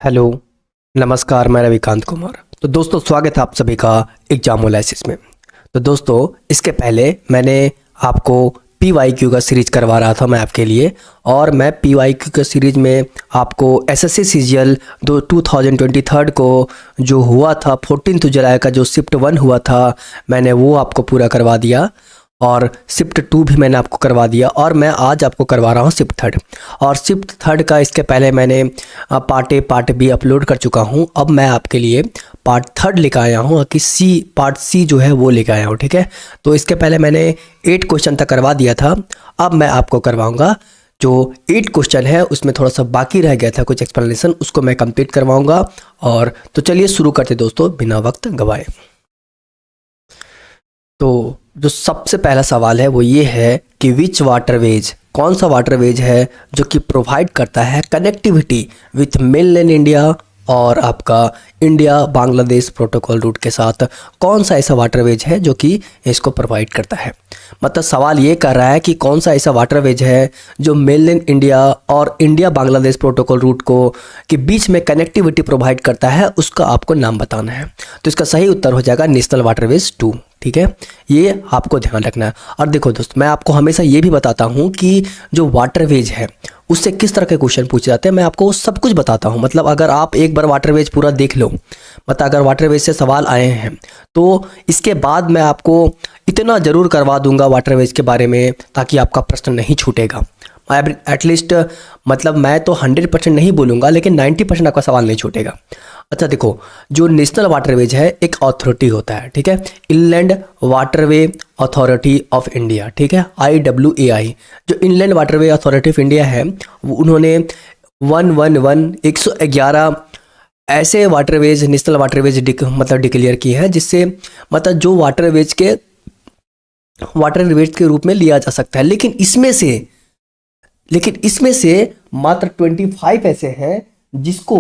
Hello, नमस्कार। मैं रविकांत कुमार। तो दोस्तों, स्वागत है आप सभी का एग्जामोलाइसिस में। तो दोस्तों, इसके पहले मैंने आपको पी वाई क्यू का सीरीज करवा रहा था मैं आपके लिए, और मैं पी वाई क्यू के सीरीज में आपको एसएससी सीजीएल 2023 को जो हुआ था 14 जुलाई का जो शिफ्ट 1 हुआ था, मैंने वो आपको पूरा करवा दिया, और शिफ्ट 2 भी मैंने आपको करवा दिया, और मैं आज आपको करवा रहा हूँ शिफ्ट 3। और शिफ्ट 3 का इसके पहले मैंने part A part B upload कर चुका हूँ। अब मैं आपके लिए पार्ट 3 लेकर आया हूँ कि पार्ट सी जो है वो लेकर आया हूँ। ठीक है, तो इसके पहले मैंने 8 क्वेश्चन तक करवा दिया था। अब मैं आपको करवाऊँगा जो 8 क्वेश्चन है, उसमें थोड़ा सा बाकी रह गया था कुछ एक्सप्लेनेशन, उसको मैं कंप्लीट करवाऊँगा। और तो चलिए शुरू करते दोस्तों, बिना वक्त गवाए। तो जो सबसे पहला सवाल है वो ये है कि विच वाटरवेज, कौन सा वाटरवेज है जो कि प्रोवाइड करता है कनेक्टिविटी विथ मेनलैंड इंडिया और आपका इंडिया बांग्लादेश प्रोटोकॉल रूट के साथ। कौन सा ऐसा वाटरवेज है जो कि इसको प्रोवाइड करता है? मतलब सवाल ये कर रहा है कि कौन सा ऐसा वाटरवेज है जो मेनलैंड इंडिया और इंडिया बांग्लादेश प्रोटोकॉल रूट को के बीच में कनेक्टिविटी प्रोवाइड करता है, उसका आपको नाम बताना है। तो इसका सही उत्तर हो जाएगा नेशनल वाटरवेज 2। ठीक है, ये आपको ध्यान रखना है। और देखो दोस्त, मैं आपको हमेशा ये भी बताता हूँ कि जो वाटरवेज है उससे किस तरह के क्वेश्चन पूछे जाते हैं, मैं आपको सब कुछ बताता हूँ। मतलब अगर आप एक बार वाटरवेज पूरा देख लो, मतलब अगर वाटरवेज से सवाल आए हैं तो इसके बाद मैं आपको इतना ज़रूर करवा दूंगा वाटरवेज के बारे में, ताकि आपका प्रश्न नहीं छूटेगा। एटलीस्ट मतलब मैं तो 100% नहीं बोलूँगा, लेकिन 90% आपका सवाल नहीं छूटेगा। अच्छा देखो, जो नेशनल वाटरवेज है एक अथॉरिटी होता है, ठीक है, inland waterway authority of India. ठीक है, IWAI। जो inland waterway authority of India है, उन्होंने 111 ऐसे वाटरवेज नेशनल वाटरवेज मतलब डिक्लेयर किए हैं, जिससे मतलब जो वाटरवेज के रूप में लिया जा सकता है। लेकिन इसमें से मात्र 25 ऐसे हैं जिसको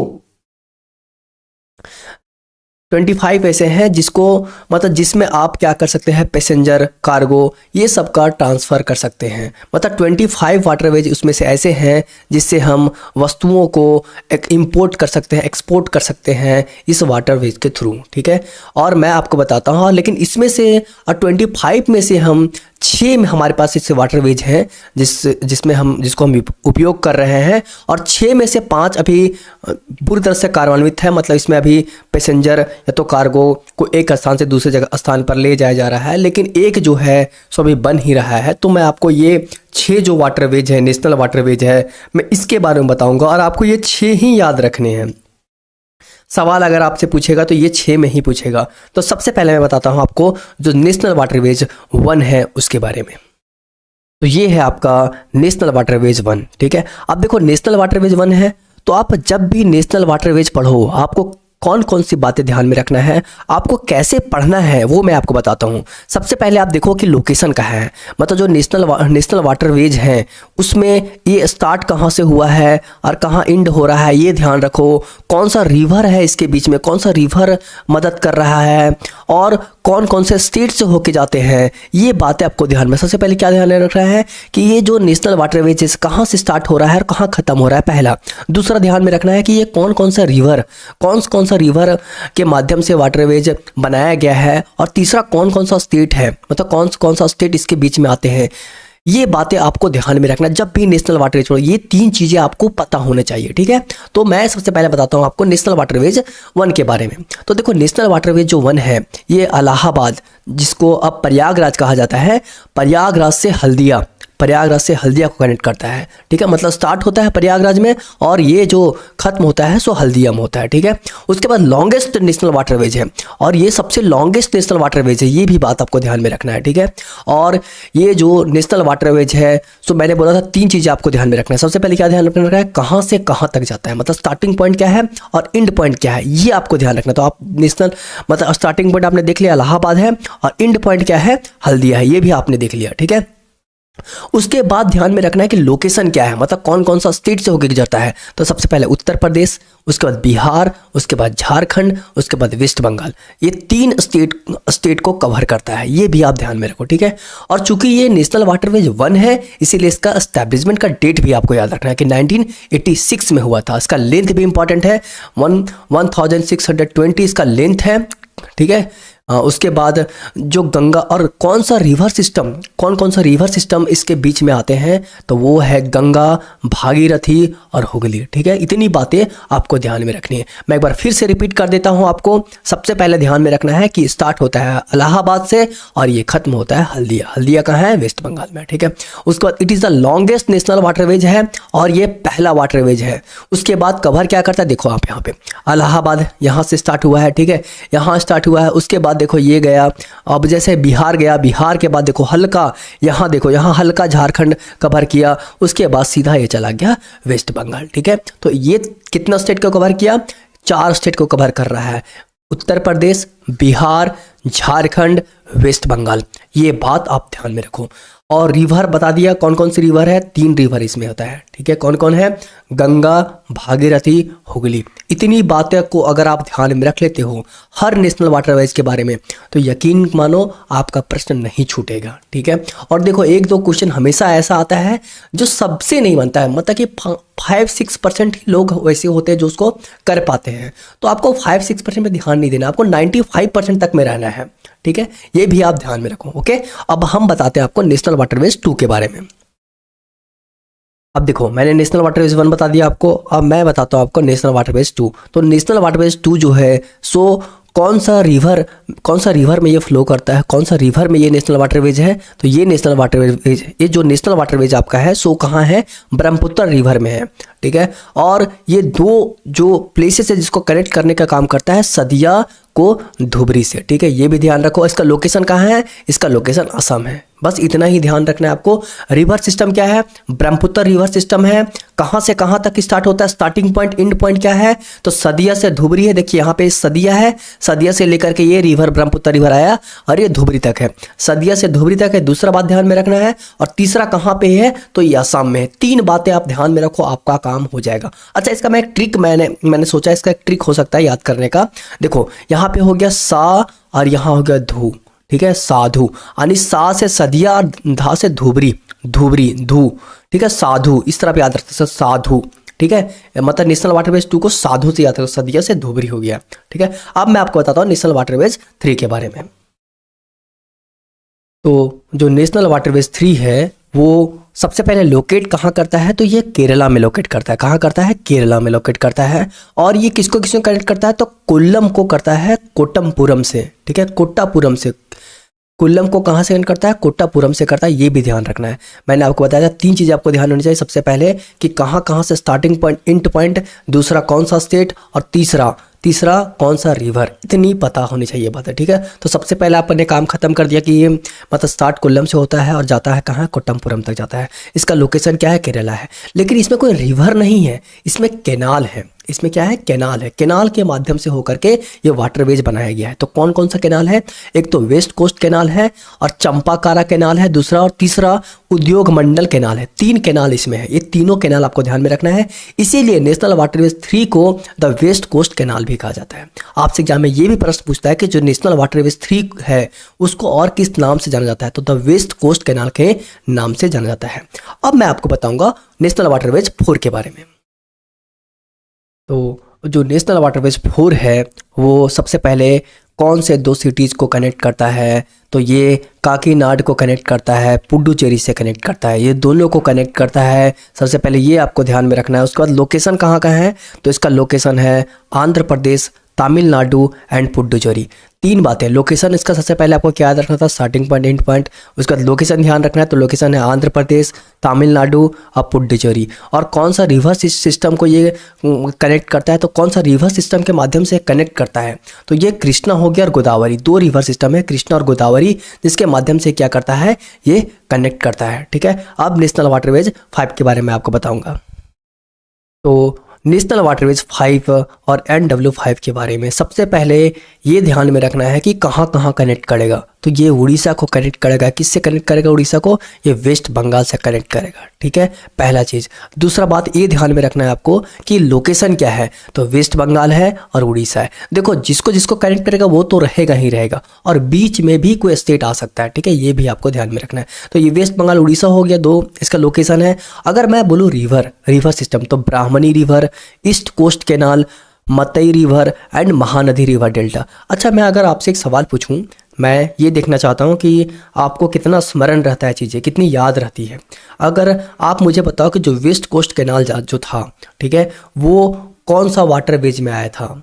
25 ऐसे हैं जिसको मतलब जिसमें आप क्या कर सकते हैं, पैसेंजर, कार्गो, ये सब का ट्रांसफ़र कर सकते हैं। मतलब 25 वाटरवेज उसमें से ऐसे हैं जिससे हम वस्तुओं को इंपोर्ट कर सकते हैं, एक्सपोर्ट कर सकते हैं इस वाटरवेज के थ्रू। ठीक है, और मैं आपको बताता हूँ, लेकिन इसमें से 25 में से हम 6 में हमारे पास ऐसे वाटरवेज हैं जिसको हम उपयोग कर रहे हैं, और 6 में से 5 अभी पूरी तरह से कार्यान्वित है। मतलब इसमें अभी पैसेंजर या तो कार्गो को एक स्थान से दूसरे जगह स्थान पर ले जाया जा रहा है, लेकिन एक जो है सो अभी बन ही रहा है। तो मैं आपको ये 6 जो वाटरवेज है, नेशनल वाटरवेज है, मैं इसके बारे में बताऊंगा, और आपको ये 6 ही याद रखने हैं। सवाल अगर आपसे पूछेगा तो ये 6 में ही पूछेगा। तो सबसे पहले मैं बताता हूँ आपको जो नेशनल वाटरवेज 1 है उसके बारे में। तो ये है आपका नेशनल वाटरवेज 1। ठीक है, अब देखो नेशनल वाटरवेज 1 है, तो आप जब भी नेशनल वाटरवेज पढ़ो, आपको कौन कौन सी बातें ध्यान में रखना है, आपको कैसे पढ़ना है, वो मैं आपको बताता हूँ। सबसे पहले आप देखो कि लोकेशन कहाँ है। मतलब जो नेशनल वाटरवेज हैं उसमें ये स्टार्ट कहाँ से हुआ है और कहाँ एंड हो रहा है, ये ध्यान रखो। कौन सा रिवर है इसके बीच में, कौन सा रिवर मदद कर रहा है, और कौन कौन से स्टेट से होके जाते हैं, ये बातें आपको ध्यान में। सबसे पहले क्या ध्यान में रख रहा है कि ये जो नेशनल वाटरवेज कहाँ से स्टार्ट हो रहा है और कहाँ ख़त्म हो रहा है, पहला। दूसरा ध्यान में रखना है कि ये कौन कौन सा रिवर के माध्यम से वाटरवेज बनाया गया है, और तीसरा कौन कौन सा स्टेट है, मतलब कौन कौन सा स्टेट इसके बीच में आते हैं। ये बातें आपको ध्यान में रखना जब भी नेशनल वाटरवेज पढ़ो। ये 3 चीज़ें आपको पता होने चाहिए। ठीक है, तो मैं सबसे पहले बताता हूँ आपको नेशनल वाटरवेज 1 के बारे में। तो देखो नेशनल वाटरवेज जो 1 है, ये इलाहाबाद, जिसको अब प्रयागराज कहा जाता है, प्रयागराज से हल्दिया को कनेक्ट करता है। ठीक है, मतलब स्टार्ट होता है प्रयागराज में और ये जो खत्म होता है सो हल्दिया में होता है। ठीक है, उसके बाद लॉन्गेस्ट नेशनल वाटरवेज है, और ये सबसे लॉन्गेस्ट नेशनल वाटरवेज है, ये भी बात आपको ध्यान में रखना है। ठीक है, और ये जो नेशनल वाटरवेज है, सो मैंने बोला था 3 चीज़ें आपको ध्यान में रखना है। सबसे पहले क्या ध्यान रखना है, कहाँ से कहाँ तक जाता है, मतलब स्टार्टिंग पॉइंट क्या है और एंड पॉइंट क्या है, ये आपको ध्यान रखना। तो आप नेशनल मतलब स्टार्टिंग पॉइंट आपने देख लिया इलाहाबाद है, और एंड पॉइंट क्या है, हल्दिया है, ये भी आपने देख लिया। ठीक है, उसके बाद ध्यान में रखना है कि लोकेशन क्या है, मतलब कौन कौन सा स्टेट से होकर गुजरता है। तो सबसे पहले उत्तर प्रदेश, उसके बाद बिहार, उसके बाद झारखंड, उसके बाद वेस्ट बंगाल। ये 3 स्टेट को कवर करता है, ये भी आप ध्यान में रखो, ठीक है। और चूंकि ये नेशनल वाटरवेज 1 है, इसीलिए इसका एस्टैब्लिशमेंट का डेट भी आपको याद रखना है कि 1986 में हुआ था। इसका लेंथ भी इंपॉर्टेंट है, 1620 इसका लेंथ है, ठीक है। उसके बाद जो गंगा और कौन सा रिवर सिस्टम, कौन सा रिवर सिस्टम इसके बीच में आते हैं, तो वो है गंगा, भागीरथी और हुगली, ठीक है। इतनी बातें आपको ध्यान में रखनी है। मैं एक बार फिर से रिपीट कर देता हूं आपको। सबसे पहले ध्यान में रखना है कि स्टार्ट होता है इलाहाबाद से और ये खत्म होता है हल्दिया। हल्दिया कहाँ है? वेस्ट बंगाल में, ठीक है। उसके बाद it is the longest national waterways है और ये पहला वाटरवेज है। उसके बाद कवर क्या करता है, देखो आप यहाँ पे इलाहाबाद यहाँ से स्टार्ट हुआ है, ठीक है, यहाँ स्टार्ट हुआ है। उसके बाद देखो ये गया, अब जैसे बिहार गया, बिहार के बाद देखो हल्का, यहाँ देखो यहाँ हल्का झारखंड कवर किया, उसके बाद सीधा ये चला गया वेस्ट बंगाल, ठीक है। तो ये कितना स्टेट को कवर किया? 4 स्टेट को कवर कर रहा है, उत्तर प्रदेश, बिहार, झारखंड, वेस्ट बंगाल। ये बात आप ध्यान में रखो। और रिवर बता दिया, कौन कौन सी रिवर है? 3 रिवर इसमें होता है, ठीक है। कौन कौन है? गंगा, भागीरथी, हुगली। इतनी बातें को अगर आप ध्यान में रख लेते हो हर नेशनल वाटरवेज के बारे में, तो यकीन मानो आपका प्रश्न नहीं छूटेगा, ठीक है। और देखो 1-2 क्वेश्चन हमेशा ऐसा आता है जो सबसे नहीं बनता है, मतलब कि 5-6% ही लोग वैसे होते हैं जो उसको कर पाते हैं। तो आपको 5-6% में ध्यान नहीं देना, आपको 95% तक में रहना है, ठीक है। ये भी आप ध्यान में रखो, ओके। अब हम बताते हैं आपको नेशनल वाटरवेज 2 के बारे में। अब देखो मैंने नेशनल वाटरवेज 1 बता दिया आपको, अब मैं बताता हूँ आपको नेशनल वाटरवेज 2। तो नेशनल वाटरवेज 2 जो है, सो कौन सा रिवर में ये फ्लो करता है, कौन सा रिवर में ये नेशनल वाटरवेज है? तो ये नेशनल वाटरवेज, ये जो नेशनल वाटरवेज आपका है सो कहाँ है? ब्रह्मपुत्र रिवर में है, ठीक है। और ये 2 जो प्लेसेस है जिसको कनेक्ट करने का काम करता है, सदिया को धुबरी से, ठीक है। ये भी ध्यान रखो। इसका लोकेशन कहाँ है? इसका लोकेशन असम है। बस इतना ही ध्यान रखना है आपको। रिवर सिस्टम क्या है? ब्रह्मपुत्र रिवर सिस्टम है। कहाँ से कहाँ तक स्टार्ट होता है? स्टार्टिंग पॉइंट, एंड पॉइंट क्या है? तो सदिया से धुबरी है। देखिए यहाँ पे सदिया है, सदिया से लेकर के ये रिवर ब्रह्मपुत्र रिवर आया और ये धुबरी तक है। सदिया से धुबरी तक है, दूसरा बात ध्यान में रखना है। और तीसरा कहाँ पे है? तो ये असम में है। 3 बातें आप ध्यान में रखो, आपका काम हो जाएगा। अच्छा, इसका मैं एक ट्रिक मैंने सोचा इसका एक ट्रिक हो सकता है याद करने का। देखो यहाँ पे हो गया सा और यहाँ हो गया धू, ठीक है, साधु, यानी सा से सदिया और धा से धुबरी, धुबरी धू, ठीक है, साधु, इस तरह पे याद रखते हैं, साधु, ठीक है। मतलब नेशनल वाटरवेज 2 को साधु से याद रखो, सदिया से धुबरी हो गया, ठीक है। अब मैं आपको बताता हूँ नेशनल वाटरवेज 3 के बारे में। तो जो नेशनल वाटरवेज 3 है वो सबसे पहले लोकेट कहाँ करता है? तो ये केरला में लोकेट करता है। कहाँ करता है? केरला में लोकेट करता है। और ये किसको किसको कनेक्ट करता है? तो कोल्लम को करता है कोट्टमपुरम से, ठीक है, कोट्टापुरम से। कोल्लम को कहाँ से कनेक्ट करता है? कोट्टापुरम से करता है। ये भी ध्यान रखना है। मैंने आपको बताया था 3 चीज़ें आपको ध्यान होनी चाहिए। सबसे पहले कि कहाँ से स्टार्टिंग पॉइंट, एंड पॉइंट, दूसरा कौन सा स्टेट, और तीसरा कौन सा रिवर। इतनी पता होनी चाहिए बात है, ठीक है। तो सबसे पहले आपने काम खत्म कर दिया कि ये मतलब स्टार्ट कोल्लम से होता है और जाता है कहाँ? कोट्टमपुरम तक जाता है। इसका लोकेशन क्या है? केरला है। लेकिन इसमें कोई रिवर नहीं है, इसमें कैनाल है। इसमें क्या है? कैनाल है। कैनाल के माध्यम से होकर के ये वाटरवेज बनाया गया है। तो कौन कौन सा कैनाल है? एक तो वेस्ट कोस्ट कैनाल है और चंपाकारा कैनाल है दूसरा, और तीसरा उद्योग मंडल कैनाल है। 3 कैनाल इसमें है। ये तीनों कैनाल आपको ध्यान में रखना है। इसीलिए नेशनल वाटरवेज 3 को द वेस्ट कोस्ट कैनाल भी कहा जाता है। आपसे एग्जाम में ये भी प्रश्न पूछता है कि जो नेशनल वाटरवेज 3 है उसको और किस नाम से जाना जाता है? तो द वेस्ट कोस्ट कैनाल के नाम से जाना जाता है। अब मैं आपको बताऊंगा नेशनल वाटरवेज 4 के बारे में। तो जो नेशनल वाटरवेज 4 है वो सबसे पहले कौन से 2 सिटीज़ को कनेक्ट करता है? तो ये काकीनाड को कनेक्ट करता है, पुडुचेरी से कनेक्ट करता है। ये दोनों को कनेक्ट करता है। सबसे पहले ये आपको ध्यान में रखना है। उसके बाद लोकेशन कहाँ का है? तो इसका लोकेशन है आंध्र प्रदेश, तमिलनाडु एंड पुडुचेरी। 3 बातें। लोकेशन इसका सबसे पहले आपको क्या याद रखना था? Starting point, and point. उसके बाद लोकेशन ध्यान रखना है। तो लोकेशन है आंध्र प्रदेश, तमिलनाडु और पुडुचेरी। और कौन सा रिवर सिस्टम को ये कनेक्ट करता है? तो कौन सा रिवर सिस्टम के माध्यम से कनेक्ट करता है? तो ये कृष्णा हो गया और गोदावरी। 2 रिवर सिस्टम है, कृष्णा और गोदावरी, जिसके माध्यम से क्या करता है? ये कनेक्ट करता है, ठीक है। अब नेशनल वाटरवेज 5 के बारे में आपको बताऊंगा। तो नेशनल वाटरवेज 5 और NW5 के बारे में सबसे पहले ये ध्यान में रखना है कि कहाँ कहाँ कनेक्ट करेगा। तो तो ये उड़ीसा को कनेक्ट करेगा। किससे कनेक्ट करेगा उड़ीसा को? ये वेस्ट बंगाल से कनेक्ट करेगा, ठीक है, पहला चीज़। दूसरा बात ये ध्यान में रखना है आपको कि लोकेशन क्या है, तो वेस्ट बंगाल है और उड़ीसा है। देखो जिसको जिसको कनेक्ट करेगा वो तो रहेगा ही रहेगा, और बीच में भी कोई स्टेट आ सकता है, ठीक है, ये भी आपको ध्यान में रखना है। तो ये वेस्ट बंगाल उड़ीसा हो गया, दो इसका लोकेशन है। अगर मैं बोलूँ रिवर सिस्टम, तो Brahmani river, east coast canal, Matai river and Mahanadi river delta. अच्छा, मैं अगर आपसे एक सवाल पूछूं, मैं ये देखना चाहता हूँ कि आपको कितना स्मरण रहता है, चीज़ें कितनी याद रहती है। अगर आप मुझे बताओ कि जो वेस्ट कोस्ट कैनाल जो था, ठीक है, वो कौन सा वाटरवेज में आया था,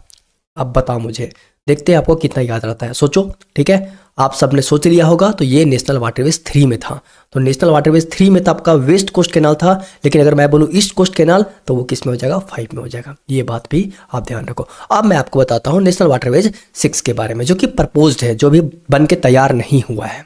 अब बताओ मुझे, देखते हैं आपको कितना याद रहता है। सोचो, ठीक है, आप सबने सोच लिया होगा, तो ये नेशनल वाटरवेज 3 में था। तो नेशनल वाटरवेज 3 में तो आपका वेस्ट कोस्ट कैनाल था, लेकिन अगर मैं बोलूँ ईस्ट कोस्ट कैनाल तो वो किस में हो जाएगा? 5 में हो जाएगा। ये बात भी आप ध्यान रखो। अब मैं आपको बताता हूँ नेशनल वाटरवेज 6 के बारे में, जो कि प्रपोज्ड है, जो भी बन के तैयार नहीं हुआ है।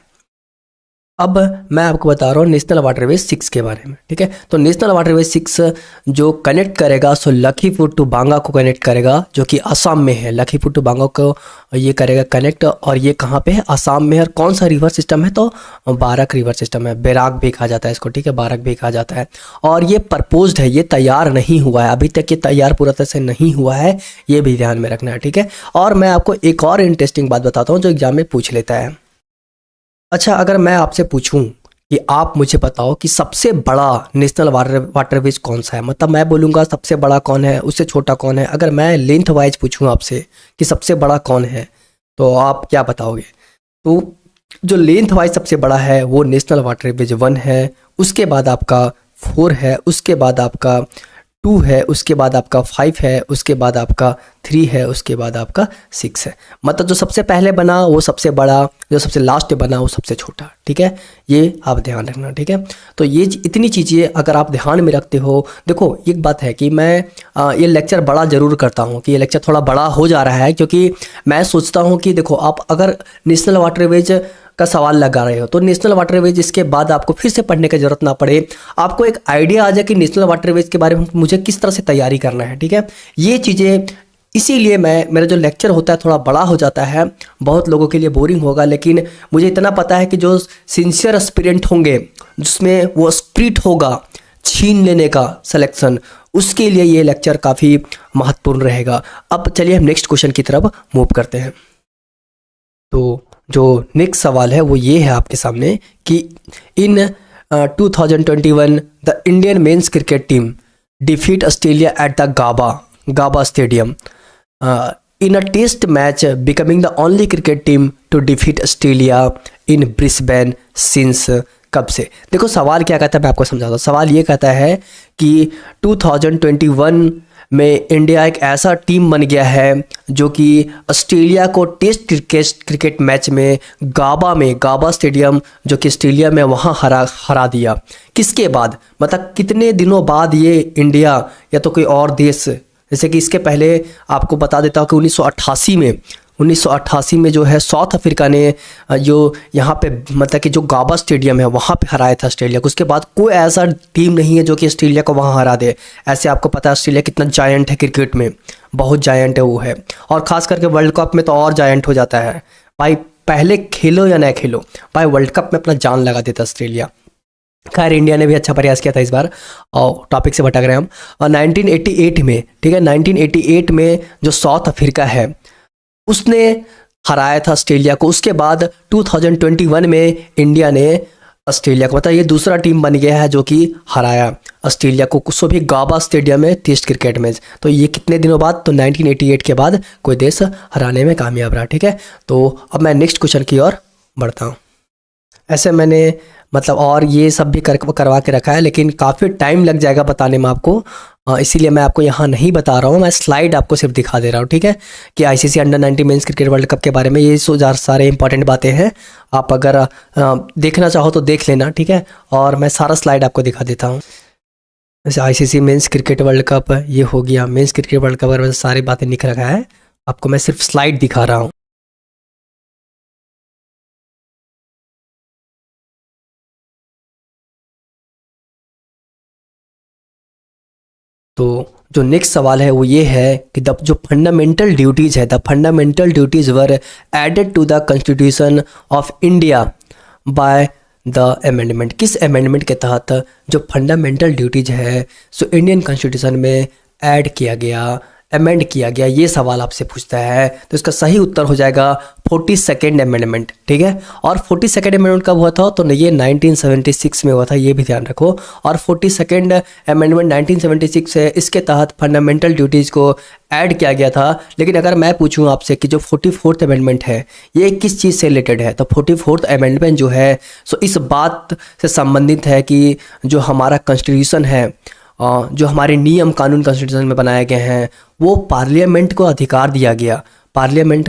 अब मैं आपको बता रहा हूँ नेशनल वाटरवेज 6 के बारे में, ठीक है। तो नेशनल वाटरवेज 6 जो कनेक्ट करेगा, सो लखीपुर टू बांगा को कनेक्ट करेगा, जो कि असम में है। लखीपुर टू बांगा को ये करेगा कनेक्ट, और ये कहाँ पे है? असम में है। और कौन सा रिवर सिस्टम है? तो बारक रिवर सिस्टम है, बैराक भी कहा जाता है इसको, ठीक है, बारक भी कहा जाता है। और ये प्रपोज्ड है, ये तैयार नहीं हुआ है, अभी तक ये तैयार पूरा तरह से नहीं हुआ है, ये भी ध्यान में रखना है, ठीक है। और मैं आपको एक और इंटरेस्टिंग बात बताता हूँ जो एग्जाम में पूछ लेता है। अच्छा, अगर मैं आपसे पूछूं कि आप मुझे बताओ कि सबसे बड़ा नेशनल वाटरवेज कौन सा है, मतलब मैं बोलूँगा सबसे बड़ा कौन है, उससे छोटा कौन है। अगर मैं लेंथ वाइज पूछूं आपसे कि सबसे बड़ा कौन है, तो आप क्या बताओगे? तो जो लेंथ वाइज सबसे बड़ा है वो नेशनल वाटरवेज 1 है, उसके बाद आपका 4 है, उसके बाद आपका 2 है, उसके बाद आपका 5 है, उसके बाद आपका 3 है, उसके बाद आपका 6 है। मतलब जो सबसे पहले बना वो सबसे बड़ा, जो सबसे लास्ट में बना वो सबसे छोटा, ठीक है, ये आप ध्यान रखना, ठीक है। तो ये इतनी चीज़ें अगर आप ध्यान में रखते हो, देखो एक बात है कि मैं ये लेक्चर बड़ा ज़रूर करता हूँ, कि ये लेक्चर थोड़ा बड़ा हो जा रहा है, क्योंकि मैं सोचता हूँ कि देखो आप अगर नेशनल वाटरवेज का सवाल लगा रहे हो, तो नेशनल वाटरवेज इसके बाद आपको फिर से पढ़ने की जरूरत ना पड़े, आपको एक आइडिया आ जाए कि नेशनल वाटरवेज के बारे में मुझे किस तरह से तैयारी करना है, ठीक है। ये चीज़ें इसीलिए मेरा जो लेक्चर होता है थोड़ा बड़ा हो जाता है, बहुत लोगों के लिए बोरिंग होगा, लेकिन मुझे इतना पता है कि जो सिंसियर एस्पिरेंट होंगे, जिसमें वो स्पिरिट होगा छीन लेने का सिलेक्शन, उसके लिए ये लेक्चर काफ़ी महत्वपूर्ण रहेगा। अब चलिए हम नेक्स्ट क्वेश्चन की तरफ मूव करते हैं। तो जो नेक्स्ट सवाल है वो ये है आपके सामने कि in 2021 the Indian men's cricket team defeat Australia at the Gabba stadium in a test match, becoming the only cricket team to defeat Australia in Brisbane since. कब से? देखो सवाल क्या कहता है, मैं आपको समझाता हूँ। सवाल ये कहता है कि 2021 में इंडिया एक ऐसा टीम बन गया है जो कि ऑस्ट्रेलिया को टेस्ट क्रिकेट मैच में गाबा स्टेडियम, जो कि ऑस्ट्रेलिया में, वहाँ हरा दिया। किसके बाद? मतलब कितने दिनों बाद ये इंडिया या तो कोई और देश, जैसे कि इसके पहले आपको बता देता हूँ कि 1988 में जो है साउथ अफ्रीका ने जो यहाँ पे मतलब कि जो गाबा स्टेडियम है वहाँ पे हराया था ऑस्ट्रेलिया को। उसके बाद कोई ऐसा टीम नहीं है जो कि ऑस्ट्रेलिया को वहाँ हरा दे। ऐसे आपको पता है ऑस्ट्रेलिया कितना जायंट है क्रिकेट में, बहुत जायंट है वो है, और ख़ास करके वर्ल्ड कप में तो और जायंट हो जाता है भाई। पहले खेलो या ना खेलो भाई, वर्ल्ड कप में अपना जान लगा देता ऑस्ट्रेलिया। खैर इंडिया ने भी अच्छा प्रयास किया था इस बार, और टॉपिक से भटक रहे हैं हम। और 1988 में, ठीक है, 1988 में जो साउथ अफ्रीका है उसने हराया था ऑस्ट्रेलिया को। उसके बाद 2021 में इंडिया ने ऑस्ट्रेलिया को, मतलब ये दूसरा टीम बन गया है जो कि हराया ऑस्ट्रेलिया को, कुछ भी गाबा स्टेडियम में टेस्ट क्रिकेट मैच। तो ये कितने दिनों बाद? तो 1988 के बाद कोई देश हराने में कामयाब रहा, ठीक है। तो अब मैं नेक्स्ट क्वेश्चन की ओर बढ़ता हूँ। ऐसे मैंने मतलब और ये सब भी करवा के रखा है, लेकिन काफ़ी टाइम लग जाएगा बताने में आपको, इसीलिए मैं आपको यहाँ नहीं बता रहा हूँ, मैं स्लाइड आपको सिर्फ दिखा दे रहा हूँ, ठीक है, कि ICC under 90 men's cricket world cup के बारे में ये सारे इंपॉर्टेंट बातें हैं। आप अगर देखना चाहो तो देख लेना, ठीक है, और मैं सारा स्लाइड आपको दिखा देता हूँ। जैसे ICC men's cricket world cup ये हो गया, मेंस क्रिकेट वर्ल्ड कप में सारी बातें लिख रखा है, आपको मैं सिर्फ स्लाइड दिखा रहा हूँ। तो जो नेक्स्ट सवाल है वो ये है कि द जो फंडामेंटल ड्यूटीज़ है, the fundamental duties were added to the constitution of India by the amendment. किस अमेंडमेंट के तहत जो फंडामेंटल ड्यूटीज है सो इंडियन कॉन्स्टिट्यूशन में ऐड किया गया, अमेंड किया गया, ये सवाल आपसे पूछता है। तो इसका सही उत्तर हो जाएगा 42nd अमेंडमेंट, ठीक है। और 42nd अमेंडमेंट कब हुआ था? तो ये 1976 में हुआ था, ये भी ध्यान रखो। और 42nd अमेंडमेंट 1976 है, इसके तहत फंडामेंटल ड्यूटीज़ को ऐड किया गया था। लेकिन अगर मैं पूछूं आपसे कि जो 44th अमेंडमेंट है ये किस चीज़ से रिलेटेड है, तो 44th अमेंडमेंट जो है सो इस बात से संबंधित है कि जो हमारा कॉन्स्टिट्यूशन है, जो हमारे नियम कानून कॉन्स्टिट्यूशन में बनाए गए हैं, वो पार्लियामेंट को अधिकार दिया गया, पार्लियामेंट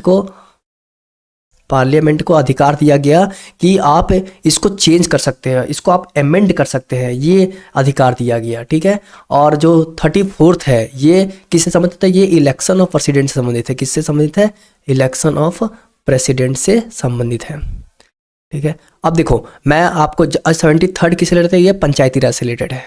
को अधिकार दिया गया कि आप इसको चेंज कर सकते हैं, इसको आप अमेंड कर सकते हैं, ये अधिकार दिया गया, ठीक है। और जो 34th है ये किससे संबंधित है? ये इलेक्शन ऑफ प्रेसिडेंट से संबंधित है। किससे संबंधित है? इलेक्शन ऑफ प्रेसिडेंट से संबंधित है, ठीक है। अब देखो मैं आपको 73rd किससे रिलेटेड है? ये पंचायती राज से रिलेटेड है,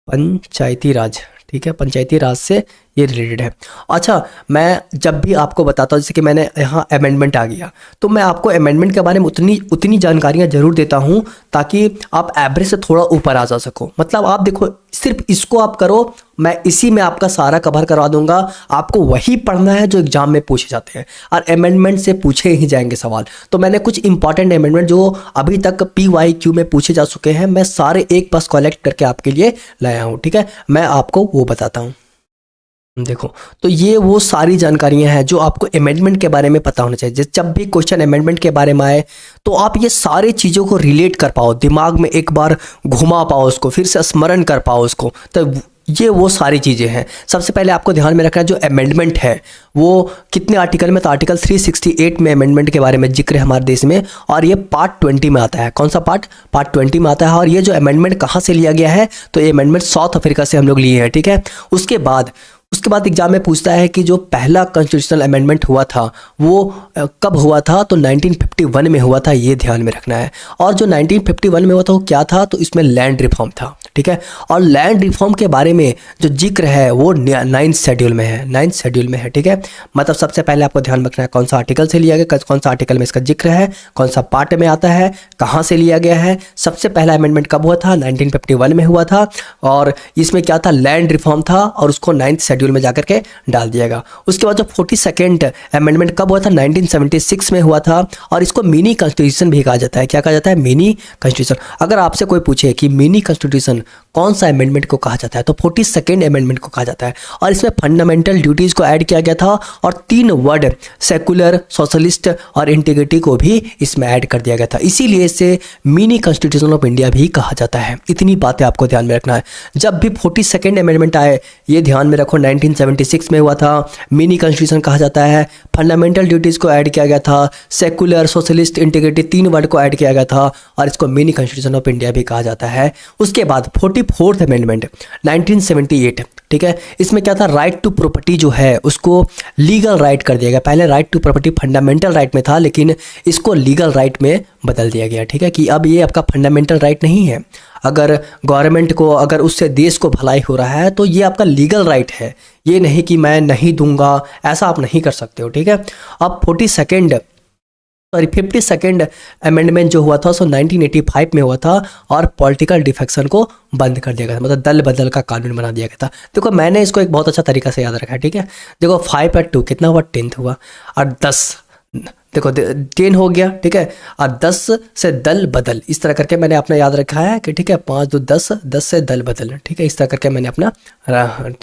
पंचायती राज, ठीक है, पंचायती राज से ये रिलेटेड है। अच्छा, मैं जब भी आपको बताता हूँ, जैसे कि मैंने यहाँ अमेंडमेंट आ गया, तो मैं आपको अमेंडमेंट के बारे में उतनी जानकारियाँ जरूर देता हूँ ताकि आप एवरेज से थोड़ा ऊपर आ जा सको। मतलब आप देखो, सिर्फ इसको आप करो, मैं इसी में आपका सारा कवर करवा दूंगा। आपको वही पढ़ना है जो एग्जाम में पूछे जाते हैं, और अमेंडमेंट से पूछे ही जाएंगे सवाल। तो मैंने कुछ इंपॉर्टेंट अमेंडमेंट जो अभी तक PYQ में पूछे जा चुके हैं, मैं सारे एक पास कलेक्ट करके आपके लिए लाया हूँ, ठीक है। मैं आपको वो बताता हूँ। देखो, तो ये वो सारी जानकारियां हैं जो आपको अमेंडमेंट के बारे में पता होना चाहिए। जब भी क्वेश्चन अमेंडमेंट के बारे में आए तो आप ये सारी चीज़ों को रिलेट कर पाओ, दिमाग में एक बार घुमा पाओ उसको, फिर से स्मरण कर पाओ उसको। तो ये वो सारी चीज़ें हैं। सबसे पहले आपको ध्यान में रखना है जो अमेंडमेंट है वो कितने आर्टिकल में, तो आर्टिकल 368 में अमेंडमेंट के बारे में जिक्र है हमारे देश में, और ये पार्ट 20 में आता है। कौन सा पार्ट? पार्ट 20 में आता है। और ये जो अमेंडमेंट कहाँ से लिया गया है, तो ये अमेंडमेंट साउथ अफ्रीका से हम लोग लिए हैं, ठीक है। उसके बाद एग्जाम में पूछता है कि जो पहला कॉन्स्टिट्यूशनल अमेंडमेंट हुआ था वो कब हुआ था, तो 1951 में हुआ था, ये ध्यान में रखना है। और जो 1951 में हुआ था वो क्या था, तो इसमें लैंड रिफॉर्म था, ठीक है। और लैंड रिफॉर्म के बारे में जो जिक्र है वो 9th शेड्यूल में है, 9th शेड्यूल में है, ठीक है। मतलब सबसे पहले आपको ध्यान रखना है कौन सा आर्टिकल से लिया गया, कौन सा आर्टिकल में इसका जिक्र है, कौन सा पार्ट में आता है, कहाँ से लिया गया है। सबसे पहला अमेंडमेंट कब हुआ था? 1951 में हुआ था। और इसमें क्या था? लैंड रिफॉर्म था, और उसको 9th शेड्यूल में जाकर के डाल दिएगा। उसके बाद जो 42nd अमेंडमेंट कब हुआ था? 1976 में हुआ था। और इसको मिनी कॉन्स्टिट्यूशन भी कहा जाता है। क्या कहा जाता है? Mini constitution. अगर आपसे कोई पूछे कि मिनी कॉन्स्टिट्यूशन कौन सा अमेंडमेंट को कहा जाता है, तो 42nd अमेंडमेंट को कहा जाता है। और इसमें फंडामेंटल ड्यूटीज को ऐड किया गया था, और 3 वर्ड सेकुलर, सोशलिस्ट और इंटीग्रिटी को भी इसमें ऐड कर दिया गया था। इसीलिए इसे मिनी कॉन्स्टिट्यूशन ऑफ इंडिया भी कहा जाता है। इतनी बातें आपको ध्यान में रखना है। जब भी 42nd अमेंडमेंट आए, ये ध्यान में रखो, 1976 में हुआ था, मिनी कॉन्स्टिट्यूशन कहा जाता है। फंडामेंटल ड्यूटीज को ऐड किया गया था, सेकुलर, सोशलिस्ट, इंटीग्रिटी 3 वर्ड को ऐड किया गया था, और इसको मिनी कॉन्स्टिट्यूशन ऑफ इंडिया भी कहा जाता है। उसके बाद 44th अमेंडमेंट 1978, ठीक है। इसमें क्या था? राइट टू प्रॉपर्टी जो है उसको लीगल राइट कर दिया गया। पहले right to property fundamental right में था, लेकिन इसको लीगल राइट में बदल दिया गया, ठीक है। कि अब ये आपका फंडामेंटल राइट नहीं है। अगर गवर्नमेंट को, अगर उससे देश को भलाई हो रहा है तो ये आपका लीगल राइट है, ये नहीं कि मैं नहीं दूंगा, ऐसा आप नहीं कर सकते हो, ठीक है। अब 52nd अमेंडमेंट जो हुआ था सो 1985 में हुआ था, और पॉलिटिकल डिफेक्शन को बंद कर दिया गया था, मतलब दल बदल का कानून बना दिया गया था। देखो मैंने इसको एक बहुत अच्छा तरीका से याद रखा है, ठीक है। देखो 5 और 2 कितना हुआ? 10th हुआ। और 10, देखो 10 हो गया, ठीक है। और 10 से दल बदल, इस तरह करके मैंने अपना याद रखा है कि ठीक है, 5 2 10, 10 से दल बदल, ठीक है। इस तरह करके मैंने अपना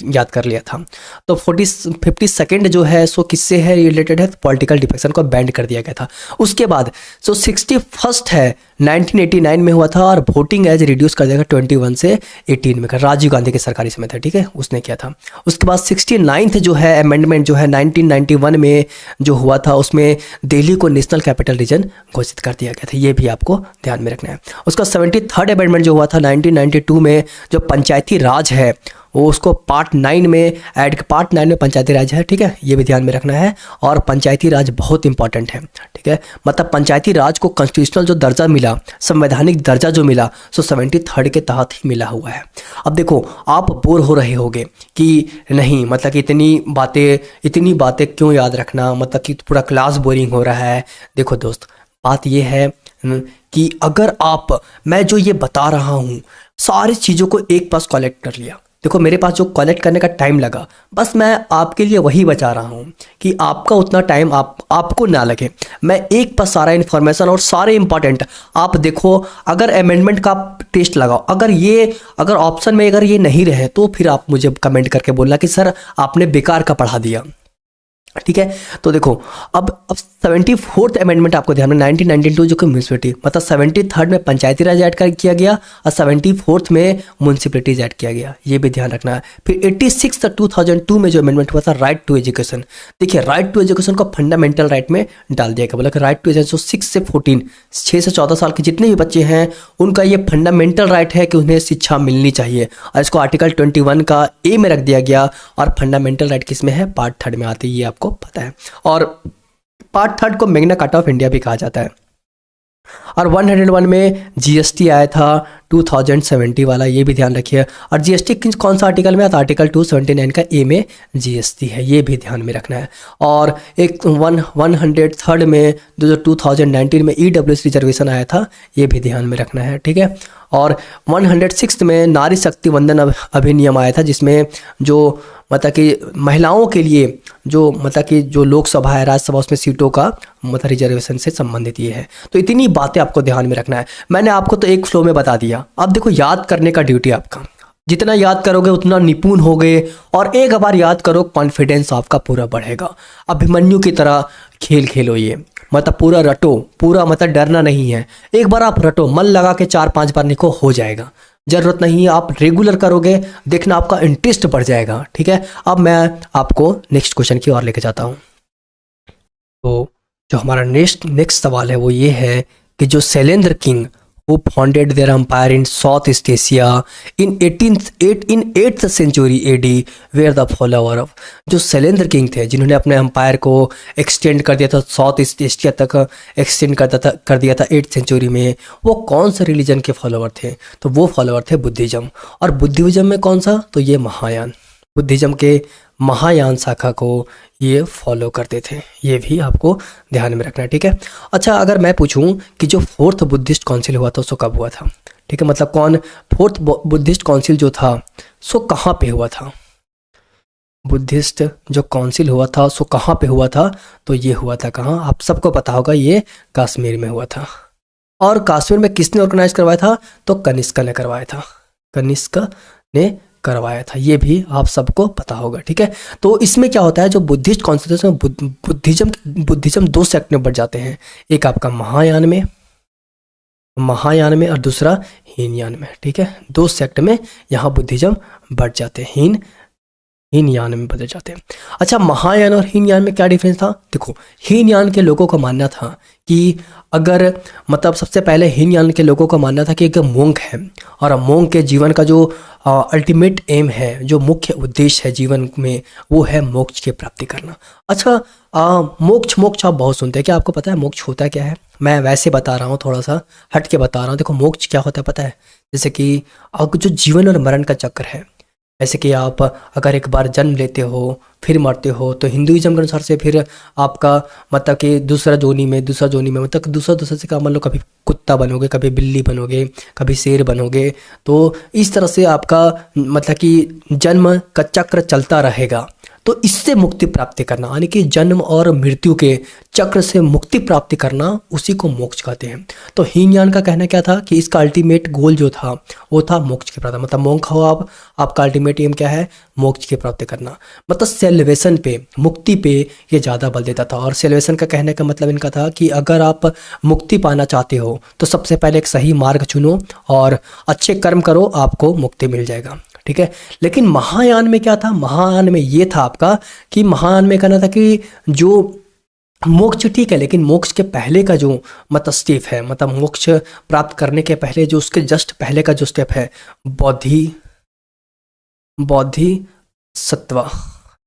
याद कर लिया था। तो 52nd जो है सो किससे है रिलेटेड है? पॉलिटिकल डिफेक्शन को बैंड कर दिया गया था। उसके बाद 61st है 1989 में हुआ था, और वोटिंग एज रिड्यूस कर दिया गया 21 से 18 में, राजीव गांधी के सरकारी समय था, ठीक है, उसने किया था। उसके बाद 69th जो है अमेंडमेंट जो है 1991 में जो हुआ था, उसमें दिल्ली को नेशनल कैपिटल रीजन घोषित कर दिया गया था, ये भी आपको ध्यान में रखना है। उसका 73rd अमेंडमेंट जो हुआ था 1992 में, जो पंचायती राज है वो उसको पार्ट 9 में ऐड, पार्ट 9 में पंचायती राज है, ठीक है, ये भी ध्यान में रखना है। और पंचायती राज बहुत इंपॉर्टेंट है, ठीक है, मतलब पंचायती राज को कॉन्स्टिट्यूशनल जो दर्जा मिला, संवैधानिक दर्जा जो मिला, सो 73 के तहत ही मिला हुआ है। अब देखो आप बोर हो रहे होगे कि नहीं, मतलब कि इतनी बातें क्यों याद रखना, मतलब कि पूरा क्लास बोरिंग हो रहा है। देखो दोस्त, बात ये है कि अगर मैं जो ये बता रहा हूँ सारी चीज़ों को एक पास कलेक्ट कर लिया, देखो मेरे पास जो कलेक्ट करने का टाइम लगा, बस मैं आपके लिए वही बचा रहा हूँ कि आपका उतना टाइम आपको ना लगे। मैं एक पास सारा इन्फॉर्मेशन और सारे इंपॉर्टेंट आप देखो, अगर अमेंडमेंट का टेस्ट लगाओ, अगर ऑप्शन में अगर ये नहीं रहे तो फिर आप मुझे कमेंट करके बोलना कि सर आपने बेकार का पढ़ा दिया, ठीक है। तो देखो अब 74th अमेंडमेंट आपको ध्यान में 1992 जो कि म्यूनिसिपैलिटी, मतलब 73rd में पंचायती राज ऐड किया गया और 74th में म्यूनिसिपैलिटीज ऐड किया गया, ये भी ध्यान रखना है। फिर 86 2002 में जो अमेंडमेंट हुआ था राइट टू एजुकेशन, देखिए राइट टू एजुकेशन को फंडामेंटल राइट में डाल दिया गया, बोला कि राइट टू एजुकेशन 6 से 14 साल के जितने भी बच्चे हैं उनका ये फंडामेंटल राइट है कि उन्हें शिक्षा मिलनी चाहिए, और इसको आर्टिकल 21 का ए में रख दिया गया। और फंडामेंटल राइट किस में है, पार्ट 3 में आती है, ये आपको पता है। और पार्ट 3 को मैग्ना कार्टा ऑफ इंडिया भी कहा जाता है। और 101 में जीएसटी आया था 2070 वाला, ये भी ध्यान रखिए। और जीएसटी कौन सा आर्टिकल में आता है, आर्टिकल 279 का ए में जीएसटी है, ये भी ध्यान में रखना है। और एक 103rd में जो 2019 में ईडब्ल्यूएस रिजर्वेशन आया था, ये भी ध्यान में रखना है, ठीक है। और 106 में नारी शक्ति वंदन अधिनियम आया था, जिसमें जो मतलब कि महिलाओं के लिए जो मतलब कि जो लोकसभा है, राज्यसभा, उसमें सीटों का मतलब रिजर्वेशन से संबंधित ये है। तो इतनी बातें आपको ध्यान में रखना है। मैंने आपको तो एक फ्लो में बता दिया, अब देखो याद करने का ड्यूटी आपका, जितना याद करोगे उतना निपुण होगे, और एक बार याद करो कॉन्फिडेंस आपका पूरा बढ़ेगा। अभिमन्यु की तरह खेल खेलो, ये मतलब पूरा रटो, पूरा मतलब डरना नहीं है, एक बार आप रटो, मन लगा के 4-5 बार लिखो, हो जाएगा। जरूरत नहीं है, आप रेगुलर करोगे, देखना आपका इंटरेस्ट बढ़ जाएगा, ठीक है। अब मैं आपको नेक्स्ट क्वेश्चन की ओर लेके जाता हूँ। तो जो हमारा नेक्स्ट सवाल है वो ये है कि जो Shailendra king who founded their empire in Southeast Asia in 8th century AD were the follower of, जो शैलेंद्र किंग थे जिन्होंने अपने एम्पायर को एक्सटेंड कर दिया था साउथ ईस्ट एशिया तक, एक्सटेंड कर दिया था 8th सेंचुरी में, वो कौन से रिलीजन के फॉलोवर थे, तो वो फॉलोवर थे बुद्धिज्म। और बुद्धिज्म में कौन सा, तो ये महायान, बुद्धिज्म के महायान शाखा को ये फॉलो करते थे, ये भी आपको ध्यान में रखना है, ठीक है। अच्छा, अगर मैं पूछूं कि जो 4th बुद्धिस्ट काउंसिल हुआ था सो कब हुआ था, ठीक है, मतलब 4th बुद्धिस्ट काउंसिल जो था सो कहाँ पे हुआ था, बुद्धिस्ट जो काउंसिल हुआ था सो कहाँ पे हुआ था, तो ये हुआ था कहाँ, आप सबको पता होगा, ये कश्मीर में हुआ था। और कश्मीर में किसने ऑर्गेनाइज करवाया था, तो कनिष्क ने करवाया था, कनिष्क ने करवाया था, ये भी आप सबको पता होगा, ठीक है। तो इसमें क्या होता है, जो बुद्धिस्ट कॉन्स्टिट्यूशन में बुद्धिज्म 2 सेक्ट में बढ़ जाते हैं, एक आपका महायान में और दूसरा हीनयान में, ठीक है। 2 सेक्ट में यहाँ बुद्धिज्म बढ़ जाते हैं, हीनयान में बदल जाते हैं। अच्छा, महायान और हीनयान में क्या डिफरेंस था, देखो हीनयान के लोगों को मानना था कि अगर मतलब सबसे पहले हीनयान के लोगों को मानना था कि एक मोंक है, और मोंक के जीवन का जो अल्टीमेट एम है, जो मुख्य उद्देश्य है जीवन में, वो है मोक्ष की प्राप्ति करना। अच्छा, मोक्ष आप बहुत सुनते हैं, क्या आपको पता है मोक्ष होता क्या है, मैं वैसे बता रहा हूँ, थोड़ा सा हट के बता रहा हूँ। देखो मोक्ष क्या होता है पता है, जैसे कि जो जीवन और मरण का चक्र है, जैसे कि आप अगर एक बार जन्म लेते हो फिर मरते हो, तो हिंदुइज्म के अनुसार से फिर आपका मतलब कि दूसरा जोनी में मतलब दूसरा से का मान लो कभी कुत्ता बनोगे, कभी बिल्ली बनोगे, कभी शेर बनोगे, तो इस तरह से आपका मतलब कि जन्म का चक्र चलता रहेगा। तो इससे मुक्ति प्राप्ति करना, यानी कि जन्म और मृत्यु के चक्र से मुक्ति प्राप्ति करना, उसी को मोक्ष कहते हैं। तो हीनयान का कहना क्या था कि इसका अल्टीमेट गोल जो था वो था मोक्ष की प्राप्ति, मतलब मोंक हो आपका अल्टीमेट एम क्या है, मोक्ष की प्राप्ति करना, मतलब सेल्वेशन पे, मुक्ति पे ये ज़्यादा बल देता था। और सेल्वेशन का कहने का मतलब इनका था कि अगर आप मुक्ति पाना चाहते हो तो सबसे पहले एक सही मार्ग चुनो और अच्छे कर्म करो, आपको मुक्ति मिल जाएगा, ठीक है। लेकिन महायान में क्या था, महायान में ये था आपका कि महायान में कहना था कि जो मोक्ष ठीक है, लेकिन मोक्ष के पहले का जो मतलब स्टेप है, मतलब मोक्ष प्राप्त करने के पहले जो उसके जस्ट पहले का जो स्टेप है, बोधिसत्व,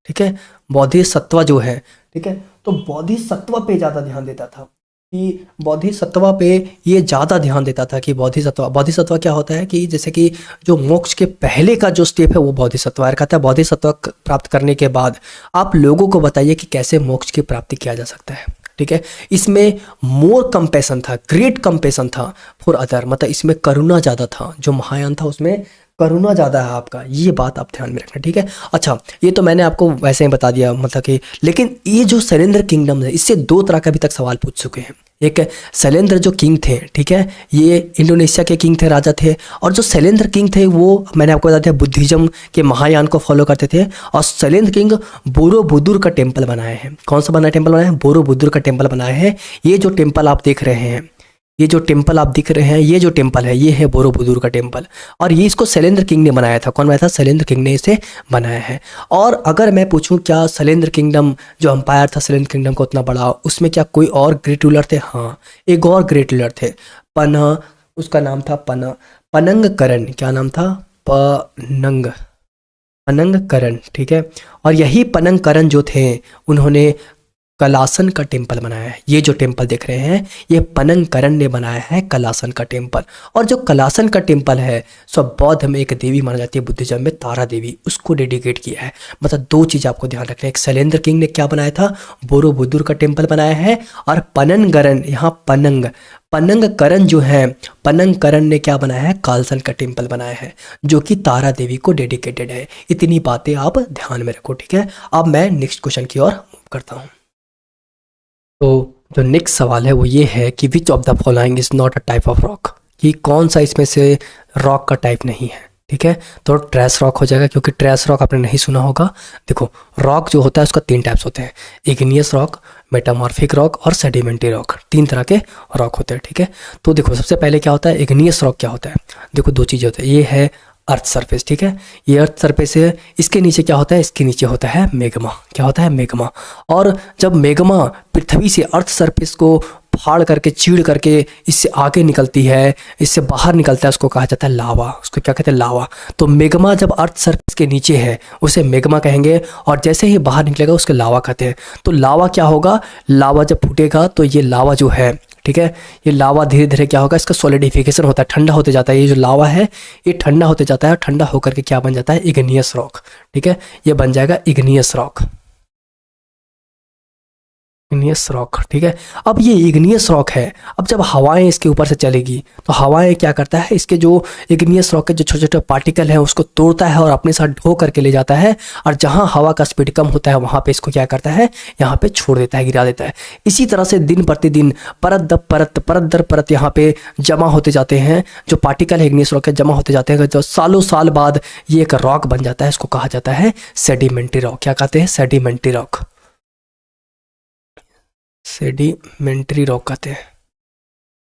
ठीक है, बोधिसत्व जो है, ठीक है, तो बोधिसत्व पे ज़्यादा ध्यान देता था कि बोधिसत्व पे ये ज़्यादा ध्यान देता था कि बोधिसत्व क्या होता है कि जैसे कि जो मोक्ष के पहले का जो स्टेप है वो बोधिसत्व है। कहता है बोधिसत्व प्राप्त करने के बाद आप लोगों को बताइए कि कैसे मोक्ष की प्राप्ति किया जा सकता है, ठीक है। इसमें मोर कंपेशन था, ग्रेट कंपेशन था फॉर अदर, मतलब इसमें करुणा ज़्यादा था, जो महायान था उसमें करुणा ज़्यादा है आपका, ये बात आप ध्यान में रखना, ठीक है। अच्छा, ये तो मैंने आपको वैसे ही बता दिया, मतलब कि लेकिन ये जो शैलेंद्र किंगडम है इससे दो तरह का अभी तक सवाल पूछ चुके हैं। एक शैलेंद्र जो किंग थे, ठीक है, ये इंडोनेशिया के किंग थे, राजा थे, और जो शैलेंद्र किंग थे वो मैंने आपको बता दिया बुद्धिज्म के महायान को फॉलो करते थे। और शैलेंद्र किंग बोरोबुदुर का टेम्पल बनाए हैं। कौन सा बना टेम्पल बनाया है? बोरोबुदुर का टेम्पल बनाया है। ये जो टेम्पल आप देख रहे हैं, ये जो टेम्पल आप दिख रहे हैं, ये जो टेम्पल है ये है बोरोबुदुर का टेम्पल, और ये इसको शैलेंद्र किंग ने बनाया था। कौन बनाया था? शैलेंद्र किंग ने इसे बनाया है। और अगर मैं पूछूं क्या शैलेंद्र किंगडम जो अंपायर था शैलेंद्र किंगडम का उतना बड़ा, उसमें क्या कोई और ग्रेट रूलर थे? हाँ, एक और ग्रेट रूलर थे, उसका नाम था पनंगकरण। क्या नाम था? पनंगकरण, ठीक है। और यही पनंगकरण जो थे उन्होंने कलासन का टेम्पल बनाया है। ये जो टेम्पल देख रहे हैं ये पनंगकरण ने बनाया है, कलासन का टेम्पल। और जो कलासन का टेम्पल है सो बौद्ध में एक देवी माना जाती है, बुद्धिज्म में तारा देवी, उसको डेडिकेट किया है। मतलब दो चीज़ आपको ध्यान रखना है, एक शैलेंद्र किंग ने क्या बनाया था? बोरोबुदुर का टेम्पल बनाया है, और पनंगकरण, यहाँ पनंगकरण जो है, पनंगकरण ने क्या बनाया है? कालसन का टेम्पल बनाया है जो कि तारा देवी को डेडिकेटेड है। इतनी बातें आप ध्यान में रखो, ठीक है। अब मैं नेक्स्ट क्वेश्चन की ओर मूव करता हूँ। तो जो नेक्स्ट सवाल है वो ये है कि which of the following is not a type of rock, कि कौन सा इसमें से रॉक का टाइप नहीं है, ठीक है। तो ट्रेस रॉक हो जाएगा, क्योंकि ट्रेस रॉक आपने नहीं सुना होगा। देखो, रॉक जो होता है उसका 3 टाइप्स होते हैं, इग्नियस रॉक, मेटामॉर्फिक रॉक और सेडिमेंट्री रॉक। 3 तरह के रॉक होते हैं, ठीक है। तो देखो सबसे पहले क्या होता है, इग्नियस रॉक क्या होता है? देखो दो चीज़ें होती है, ये है अर्थ सरफेस, ठीक है, ये अर्थ सरफेस है। इसके नीचे क्या होता है? इसके नीचे होता है मेग्मा। क्या होता है? मेग्मा। और जब मेग्मा पृथ्वी से अर्थ सरफेस को फाड़ करके, चीड़ करके इससे आगे निकलती है, इससे बाहर निकलता है, उसको कहा जाता है लावा। उसको क्या कहते हैं? लावा। तो मेग्मा जब अर्थ सरफेस के नीचे है उसे मेग्मा कहेंगे, और जैसे ही बाहर निकलेगा उसके लावा कहते हैं। तो लावा क्या होगा? लावा जब फूटेगा तो ये लावा जो है, ठीक है, ये लावा धीरे धीरे क्या होगा? इसका सॉलिडिफिकेशन होता है, ठंडा होते जाता है। ये जो लावा है ये ठंडा होते जाता है, और ठंडा होकर के क्या बन जाता है? इग्नियस रॉक, ठीक है। ये बन जाएगा इग्नियस रॉक, इग्नियस रॉक, ठीक है। अब ये इग्नियस रॉक है, अब जब हवाएं इसके ऊपर से चलेगी तो हवाएं क्या करता है? इसके जो इग्नियस रॉक के जो छोटे छोटे पार्टिकल हैं उसको तोड़ता है और अपने साथ ढो करके ले जाता है, और जहां हवा का स्पीड कम होता है वहां पे इसको क्या करता है? यहाँ पे छोड़ देता है, गिरा देता है। इसी तरह से दिन प्रतिदिन परत दर परत, परत दर परत यहाँ पे जमा होते जाते हैं, जो पार्टिकल है इग्नियस रॉक के जमा होते जाते हैं, जो सालों साल बाद ये एक रॉक बन जाता है। इसको कहा जाता है सेडिमेंट्री रॉक। क्या कहते हैं? सेडिमेंट्री रॉक, सेडिमेंट्री रॉक कहते हैं,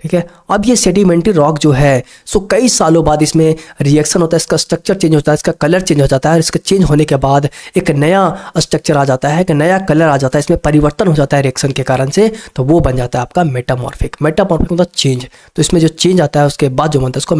ठीक है। अब ये सेडिमेंट्री रॉक जो है सो कई सालों बाद इसमें रिएक्शन होता है, इसका स्ट्रक्चर चेंज होता है, इसका कलर चेंज हो जाता है, इसका चेंज होने के बाद एक नया स्ट्रक्चर आ जाता है, एक नया कलर आ जाता है, इसमें परिवर्तन हो जाता है रिएक्शन के कारण से, तो वो बन जाता है आपका मेटामॉर्फिक। मेटामॉर्फिक मतलब चेंज, तो इसमें जो चेंज आता है उसके बाद जो बनता है उसको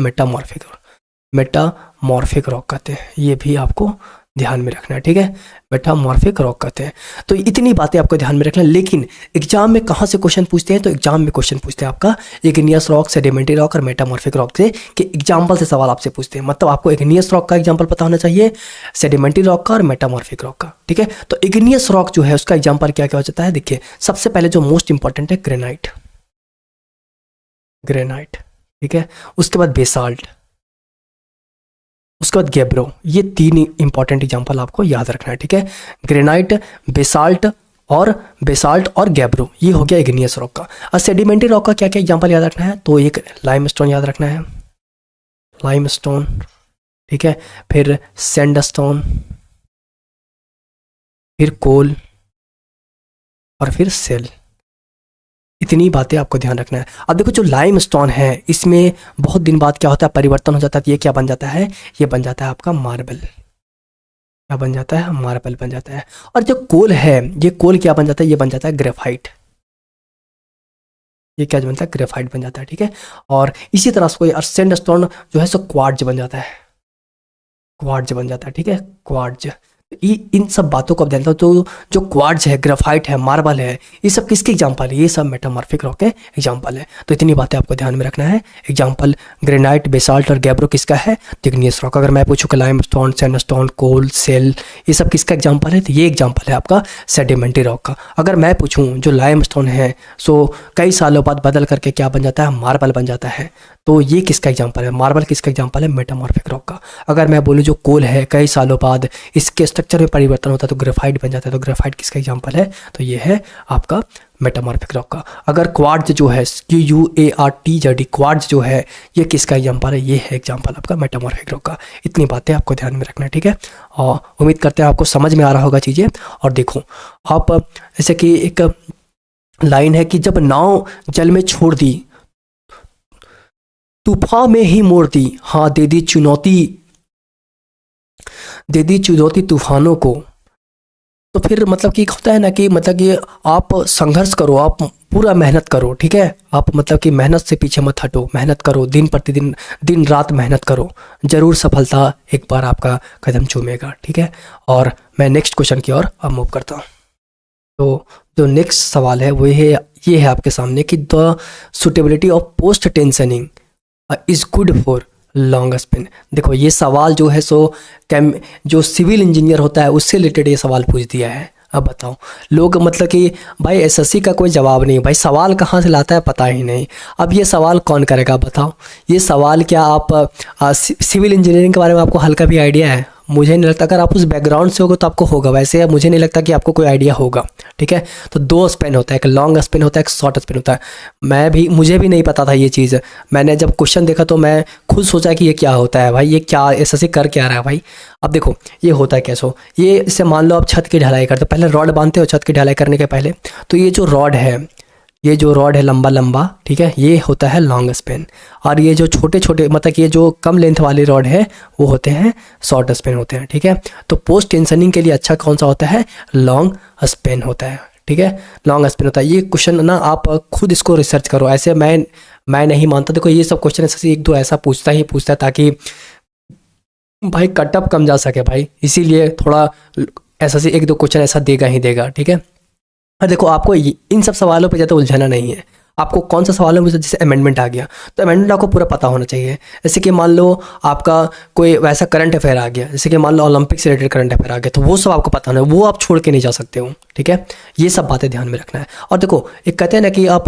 मेटामॉर्फिक रॉक कहते हैं। ये भी आपको ध्यान में रखना है, ठीक है, मेटामॉर्फिक रॉक कहते हैं। तो इतनी बातें आपको ध्यान में रखना। लेकिन एग्जाम में कहाँ से क्वेश्चन पूछते हैं? तो एग्जाम में क्वेश्चन पूछते हैं आपका इग्नियस रॉक, सेडिमेंट्री रॉक और मेटामॉर्फिक रॉक से, कि एग्जाम्पल से सवाल आपसे पूछते हैं। मतलब आपको इग्नियस रॉक का एग्जाम्पल पता होना चाहिए, सेडिमेंट्री रॉक का और मेटामॉर्फिक रॉक का, ठीक है। तो इग्नियस रॉक जो है उसका एग्जाम्पल क्या क्या हो जाता है? देखिए सबसे पहले जो मोस्ट इंपॉर्टेंट है ग्रेनाइट, ग्रेनाइट, ठीक है। उसके बाद बेसाल्ट, उसके बाद गैब्रो। ये 3 इंपॉर्टेंट एग्जांपल आपको याद रखना है, ठीक है। ग्रेनाइट, बेसाल्ट और गैब्रो, ये हो गया इग्नियस रॉक का। और सेडिमेंट्री रॉक का क्या क्या एग्जांपल याद रखना है? तो एक लाइमस्टोन याद रखना है, लाइमस्टोन, ठीक है, फिर सैंडस्टोन, फिर कोल और फिर सेल। इतनी बातें आपको ध्यान रखना है। अब देखो जो लाइमस्टोन है इसमें बहुत दिन बाद क्या होता है? परिवर्तन हो जाता है। ये क्या बन जाता है? ये बन जाता है आपका मार्बल। क्या बन जाता है? मार्बल बन जाता है। और जो कोल है, ये कोल क्या बन जाता है? ये बन जाता है ग्रेफाइट। ये क्या बनता है? ग्रेफाइट बन जाता है, ठीक है। और इसी तरह से कोई सैंडस्टोन जो है सो क्वार्ट्ज बन जाता है। क्वार्ट्ज बन जाता है, ठीक है, क्वार्ट्ज। इन सब बातों को आप जानते हो। तो जो क्वार्ट्ज है, ग्रेफाइट है, मार्बल है, ये सब किसके एग्जांपल है? ये सब मेटामॉर्फिक रॉक के एग्जांपल है। तो इतनी बातें आपको ध्यान में रखना है। एग्जांपल ग्रेनाइट, बेसाल्ट और गैब्रो किसका है? Igneous rock. अगर मैं पूछूँ कि लाइमस्टोन, सैंडस्टोन, कोल, सेल, ये सब किसका एग्जांपल है? तो ये एग्जांपल है आपका सेडिमेंट्री रॉक का। अगर मैं पूछूँ जो लाइमस्टोन है सो कई सालों बाद बदल करके क्या बन जाता है? मार्बल बन जाता है। तो ये किसका एग्जांपल है? मार्बल किसका एग्जांपल है? मेटामॉर्फिक रॉक का। अगर मैं बोलूँ जो कोल है कई सालों बाद इसके स्ट्रक्चर में परिवर्तन होता है तो ग्रेफाइट बन जाता है। तो ग्रेफाइट किसका एग्जांपल है? तो ये है आपका मेटामॉर्फिक रॉक का। अगर क्वार्ट्ज जो है, QUARTZ, क्वार्ट्ज जो है ये किसका एग्जांपल है? ये है एग्जांपल आपका मेटामॉर्फिक रॉक का। इतनी बातें आपको ध्यान में रखना है, ठीक है। और उम्मीद करते हैं आपको समझ में आ रहा होगा चीज़ें। और देखो आप, जैसे कि एक लाइन है कि जब नाव जल में छोड़ दी, तूफान में ही मोड़ दी, हाँ दे दी चुनौती तूफानों को। तो फिर मतलब कि होता है ना कि मतलब कि आप संघर्ष करो, आप पूरा मेहनत करो, ठीक है। आप मतलब कि मेहनत से पीछे मत हटो, मेहनत करो, दिन प्रतिदिन, दिन रात मेहनत करो, जरूर सफलता एक बार आपका कदम चूमेगा, ठीक है। और मैं नेक्स्ट क्वेश्चन की ओर अब मूव करता हूँ। तो जो नेक्स्ट सवाल है वो ये है आपके सामने कि the suitability of post tensioning is good for long spin. देखो ये सवाल जो है सो जो सिविल इंजीनियर होता है उससे रिलेटेड ये सवाल पूछ दिया है। अब बताओ, लोग मतलब कि भाई एसएससी का कोई जवाब नहीं, भाई सवाल कहाँ से लाता है पता ही नहीं। अब ये सवाल कौन करेगा बताओ? ये सवाल क्या आप सिविल इंजीनियरिंग के बारे में आपको हल्का भी आइडिया है? मुझे नहीं लगता। अगर आप उस बैकग्राउंड से होगे तो आपको होगा, वैसे मुझे नहीं लगता कि आपको कोई आइडिया होगा, ठीक है। तो दो स्पेन होता है, एक लॉन्ग स्पेन होता है, एक शॉर्ट स्पेन होता है। मुझे भी नहीं पता था ये चीज़। मैंने जब क्वेश्चन देखा तो मैं खुद सोचा कि ये क्या होता है भाई, ये क्या ऐसे कर क्या रहा है भाई। अब देखो ये होता है कैसे, ये इससे मान लो आप छत की ढलाई करते हो, पहले रॉड बांधते हो छत की ढलाई करने के पहले। तो ये जो रॉड है लंबा लंबा, ठीक है, ये होता है लॉन्ग स्पेन। और ये जो छोटे छोटे मतलब ये जो कम लेंथ वाले रॉड है वो होते हैं शॉर्ट स्पेन होते हैं, ठीक है। तो पोस्ट टेंशनिंग के लिए अच्छा कौन सा होता है? लॉन्ग स्पेन होता है, ठीक है, लॉन्ग स्पेन होता है। ये क्वेश्चन ना आप खुद इसको रिसर्च करो, ऐसे मैं नहीं मानता। देखो ये सब क्वेश्चन ऐसे एक दो ऐसा पूछता है ताकि भाई कटअप कम जा सके भाई, इसीलिए थोड़ा ऐसा से एक दो क्वेश्चन ऐसा देगा ही देगा, ठीक है। देखो आपको इन सब सवालों पे ज़्यादा उलझना नहीं है। आपको कौन सा सवाल है, जैसे अमेंडमेंट आ गया तो अमेंडमेंट आपको पूरा पता होना चाहिए। जैसे कि मान लो आपका कोई वैसा करंट अफेयर आ गया, जैसे कि मान लो ओलंपिक से रिलेटेड करंट अफेयर आ गया, तो वो सब आपको पता होना है, वो आप छोड़ के नहीं जा सकते हो, ठीक है। ये सब बातें ध्यान में रखना है। और देखो एक कहते हैं ना कि आप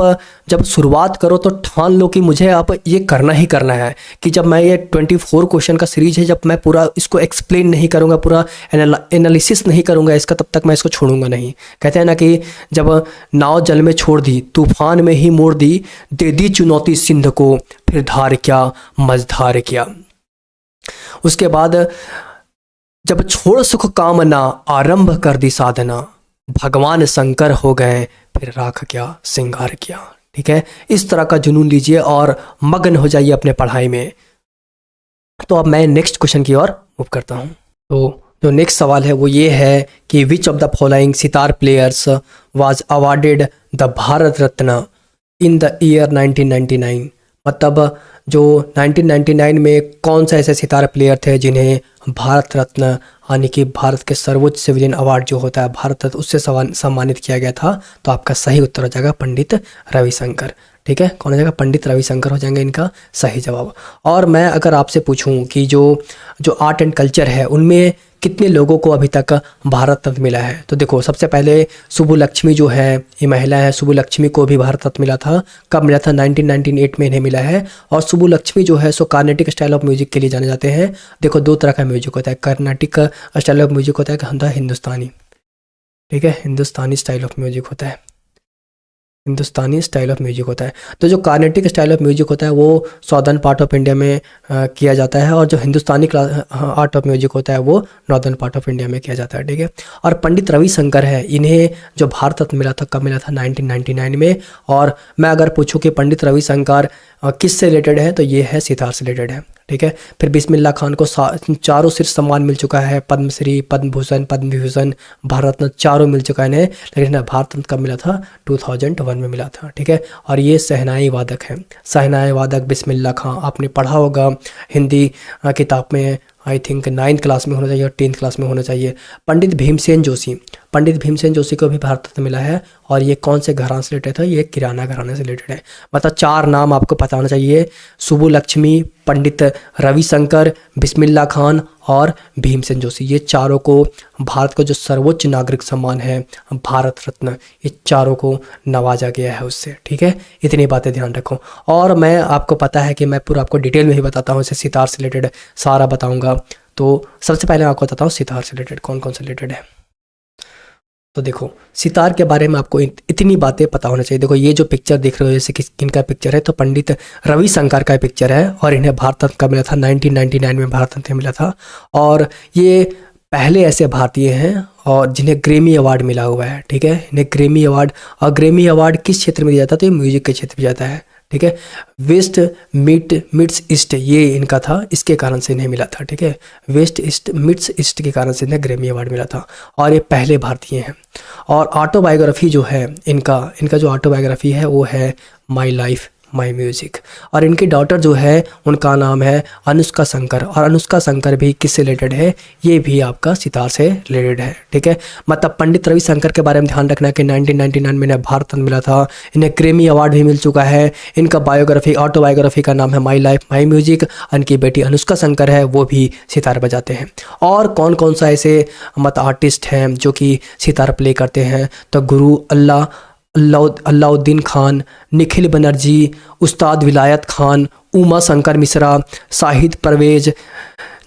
जब शुरुआत करो तो ठान लो कि मुझे आप ये करना ही करना है, कि जब मैं ये 24 क्वेश्चन का सीरीज है, जब मैं पूरा इसको एक्सप्लेन नहीं करूँगा, पूरा एनालिसिस नहीं करूँगा इसका, तब तक मैं इसको छोड़ूंगा नहीं। कहते हैं ना कि जब नाव जल में छोड़ दी, तूफान में ही मोड़ दी, दे दी चुनौती सिंध को, फिर धार क्या मझधार क्या। उसके बाद जब छोड़ सुख कामना, आरंभ कर दी साधना, भगवान शंकर हो गए, फिर राख क्या श्रृंगार क्या, ठीक है। इस तरह का जुनून लीजिए और मगन हो जाइए अपने पढ़ाई में। तो अब मैं नेक्स्ट क्वेश्चन की ओर मूव करता हूं। तो जो नेक्स्ट सवाल है वो ये है कि which of the following sitar players was awarded the Bharat Ratna in the year 1999। मतलब जो 1999 में कौन सा ऐसे सितार प्लेयर थे जिन्हें भारत रत्न यानी कि भारत के सर्वोच्च सिविलियन अवार्ड जो होता है भारत रत्न, उससे सम्मानित किया गया था। तो आपका सही उत्तर हो जाएगा पंडित रविशंकर, ठीक है। कौन हो जाएगा? पंडित रविशंकर हो जाएंगे इनका सही जवाब। और मैं अगर आपसे पूछूं कि जो आर्ट एंड कल्चर है उनमें कितने लोगों को अभी तक भारत रत्न मिला है, तो देखो सबसे पहले सुब्बुलक्ष्मी जो है ये महिला है, सुब्बुलक्ष्मी को भी भारत रत्न मिला था। कब मिला था? 1998 में इन्हें मिला है। और सुब्बुलक्ष्मी जो है सो कार्नेटिक स्टाइल ऑफ म्यूजिक के लिए जाने जाते हैं। देखो दो तरह का म्यूजिक होता है, कार्नेटिक स्टाइल ऑफ म्यूजिक होता है हिंदुस्तानी, ठीक है, हिंदुस्तानी स्टाइल ऑफ म्यूजिक होता है, हिंदुस्तानी स्टाइल ऑफ म्यूजिक होता है। तो जो कार्नेटिक स्टाइल ऑफ म्यूजिक होता है वो सॉदर्न पार्ट ऑफ इंडिया में किया जाता है, और जो हिंदुस्तानी आर्ट ऑफ म्यूजिक होता है वो नॉर्दर्न पार्ट ऑफ इंडिया में किया जाता है, ठीक है। और पंडित रविशंकर है, इन्हें जो भारत रत्न मिला था कब मिला था? 1999 में। और मैं अगर पूछूं कि पंडित रविशंकर किससे रिलेटेड है, तो ये है सितार से रिलेटेड है, ठीक है। फिर बिस्मिल्लाह खान को चारों शीर्ष सम्मान मिल चुका है, पद्मश्री, पद्म भूषण, पद्म विभूषण, भारत रत्न, चारों मिल चुका है इन्हें। लेकिन इन्हें भारत रत्न कब मिला था? 2001 में मिला था, ठीक है। और ये शहनाई वादक हैं, शहनाई वादक बिस्मिल्लाह खान, आपने पढ़ा होगा हिंदी किताब में, आई थिंक 9th क्लास में होना चाहिए और 10th क्लास में होना चाहिए। पंडित भीमसेन जोशी, पंडित भीमसेन जोशी को भी भारत रत्न मिला है। और ये कौन से घराने से रिलेटेड था? ये किराना घराने से रिलेटेड है। मतलब 4 नाम आपको पता होना चाहिए, सुब्बुलक्ष्मी, पंडित रविशंकर, बिस्मिल्लाह खान और भीमसेन जोशी। ये चारों को भारत का जो सर्वोच्च नागरिक सम्मान है भारत रत्न, ये चारों को नवाजा गया है उससे, ठीक है। इतनी बातें ध्यान रखो। और मैं आपको पता है कि मैं पूरा आपको डिटेल में ही बताता हूँ, इसे सितार से रिलेटेड सारा बताऊँगा। तो सबसे पहले मैं आपको बताता हूँ सितार से रिलेटेड कौन कौन से रिलेटेड है। तो देखो सितार के बारे में आपको इतनी बातें पता होना चाहिए। देखो ये जो पिक्चर देख रहे हो, जैसे कि किनका पिक्चर है, तो पंडित रविशंकर का पिक्चर है। और इन्हें भारत रत्न कब मिला था? 1999 में भारत रत्न मिला था। और ये पहले ऐसे भारतीय हैं और जिन्हें ग्रेमी अवार्ड मिला हुआ है, ठीक है। इन्हें ग्रेमी अवार्ड, और ग्रेमी अवार्ड किस क्षेत्र में दिया जाता है? तो ये म्यूजिक के क्षेत्र में जाता है, ठीक है। वेस्ट मीट्स ईस्ट ये इनका था, इसके कारण से इन्हें मिला था, ठीक है। वेस्ट ईस्ट मीट्स ईस्ट के कारण से इन्हें ग्रेमी अवार्ड मिला था। और ये पहले भारतीय हैं। और ऑटोबायोग्राफी जो है इनका जो ऑटोबायोग्राफी है वो है माई लाइफ माई म्यूजिक। और इनकी डॉटर जो है उनका नाम है अनुष्का शंकर। और अनुष्का शंकर भी किससे रिलेटेड है? ये भी आपका सितार से रिलेटेड है, ठीक है। मतलब पंडित रविशंकर के बारे में ध्यान रखना है कि 1999 में इन्हें भारत रत्न मिला था, इन्हें ग्रेमी अवार्ड भी मिल चुका है। इनका बायोग्राफी, ऑटोबायोग्राफी का नाम है माई लाइफ माई म्यूजिक। इनकी बेटी अनुष्का शंकर है, वो भी सितार बजाते हैं। और कौन कौन सा ऐसे आर्टिस्ट हैं जो कि सितार प्ले करते हैं? तो गुरु अलाउद्दीन खान, निखिल बनर्जी, उस्ताद विलायत खान, उमा शंकर मिश्रा, शाहिद परवेज,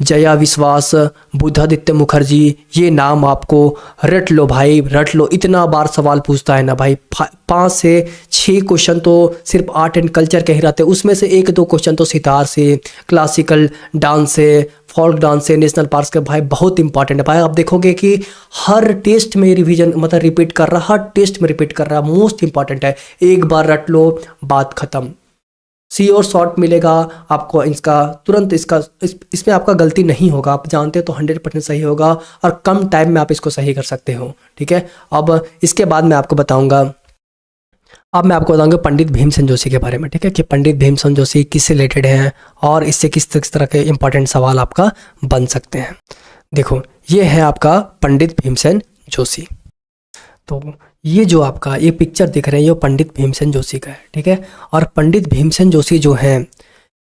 जया विश्वास, बुद्धादित्य मुखर्जी। ये नाम आपको रट लो भाई, रट लो। इतना बार सवाल पूछता है ना भाई, 5 से 6 क्वेश्चन तो सिर्फ आर्ट एंड कल्चर के ही रहते हैं, उसमें से 1-2 क्वेश्चन तो सितार से, क्लासिकल डांस से, फोल्क डांस से, नेशनल पार्क्स के। भाई बहुत इंपॉर्टेंट है भाई। आप देखोगे कि हर टेस्ट में रिवीजन, मतलब रिपीट कर रहा, हर टेस्ट में रिपीट कर रहा, मोस्ट इंपॉर्टेंट है। एक बार रट लो, बात खत्म। सी और शॉर्ट मिलेगा आपको इसका तुरंत, इसमें आपका गलती नहीं होगा, आप जानते हो तो 100% सही होगा और कम टाइम में आप इसको सही कर सकते हो, ठीक है। अब इसके बाद मैं आपको बताऊंगा, पंडित भीमसेन जोशी के बारे में, ठीक है, कि पंडित भीमसेन जोशी किससे रिलेटेड हैं और इससे किस तरह के इंपॉर्टेंट सवाल आपका बन सकते हैं। देखो ये है आपका पंडित भीमसेन जोशी। तो ये जो आपका ये पिक्चर दिख रहे हैं ये पंडित भीमसेन जोशी का है, ठीक है। और पंडित भीमसेन जोशी जो हैं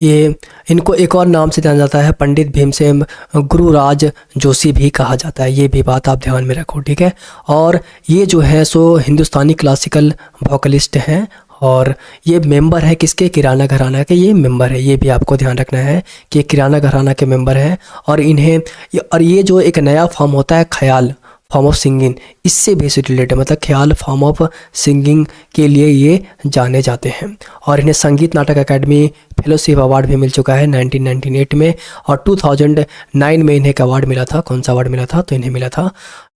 ये, इनको एक और नाम से जाना जाता है, पंडित भीमसेन गुरुराज जोशी भी कहा जाता है। ये भी बात आप ध्यान में रखो, ठीक है। और ये जो है सो हिंदुस्तानी क्लासिकल वोकलिस्ट हैं और ये मेंबर है किसके? किराना घराना के ये मेंबर है। ये भी आपको ध्यान रखना है कि किराना घराना के मेंबर हैं। और ये जो एक नया फॉर्म होता है ख्याल, फॉर्म ऑफ सिंगिंग, इससे भी रिलेटेड, मतलब ख्याल फॉर्म ऑफ सिंगिंग के लिए ये जाने जाते हैं। और इन्हें संगीत नाटक अकादमी फेलोशिप अवार्ड भी मिल चुका है 1998 में। और 2009 में इन्हें एक अवार्ड मिला था। कौन सा अवार्ड मिला था? तो इन्हें मिला था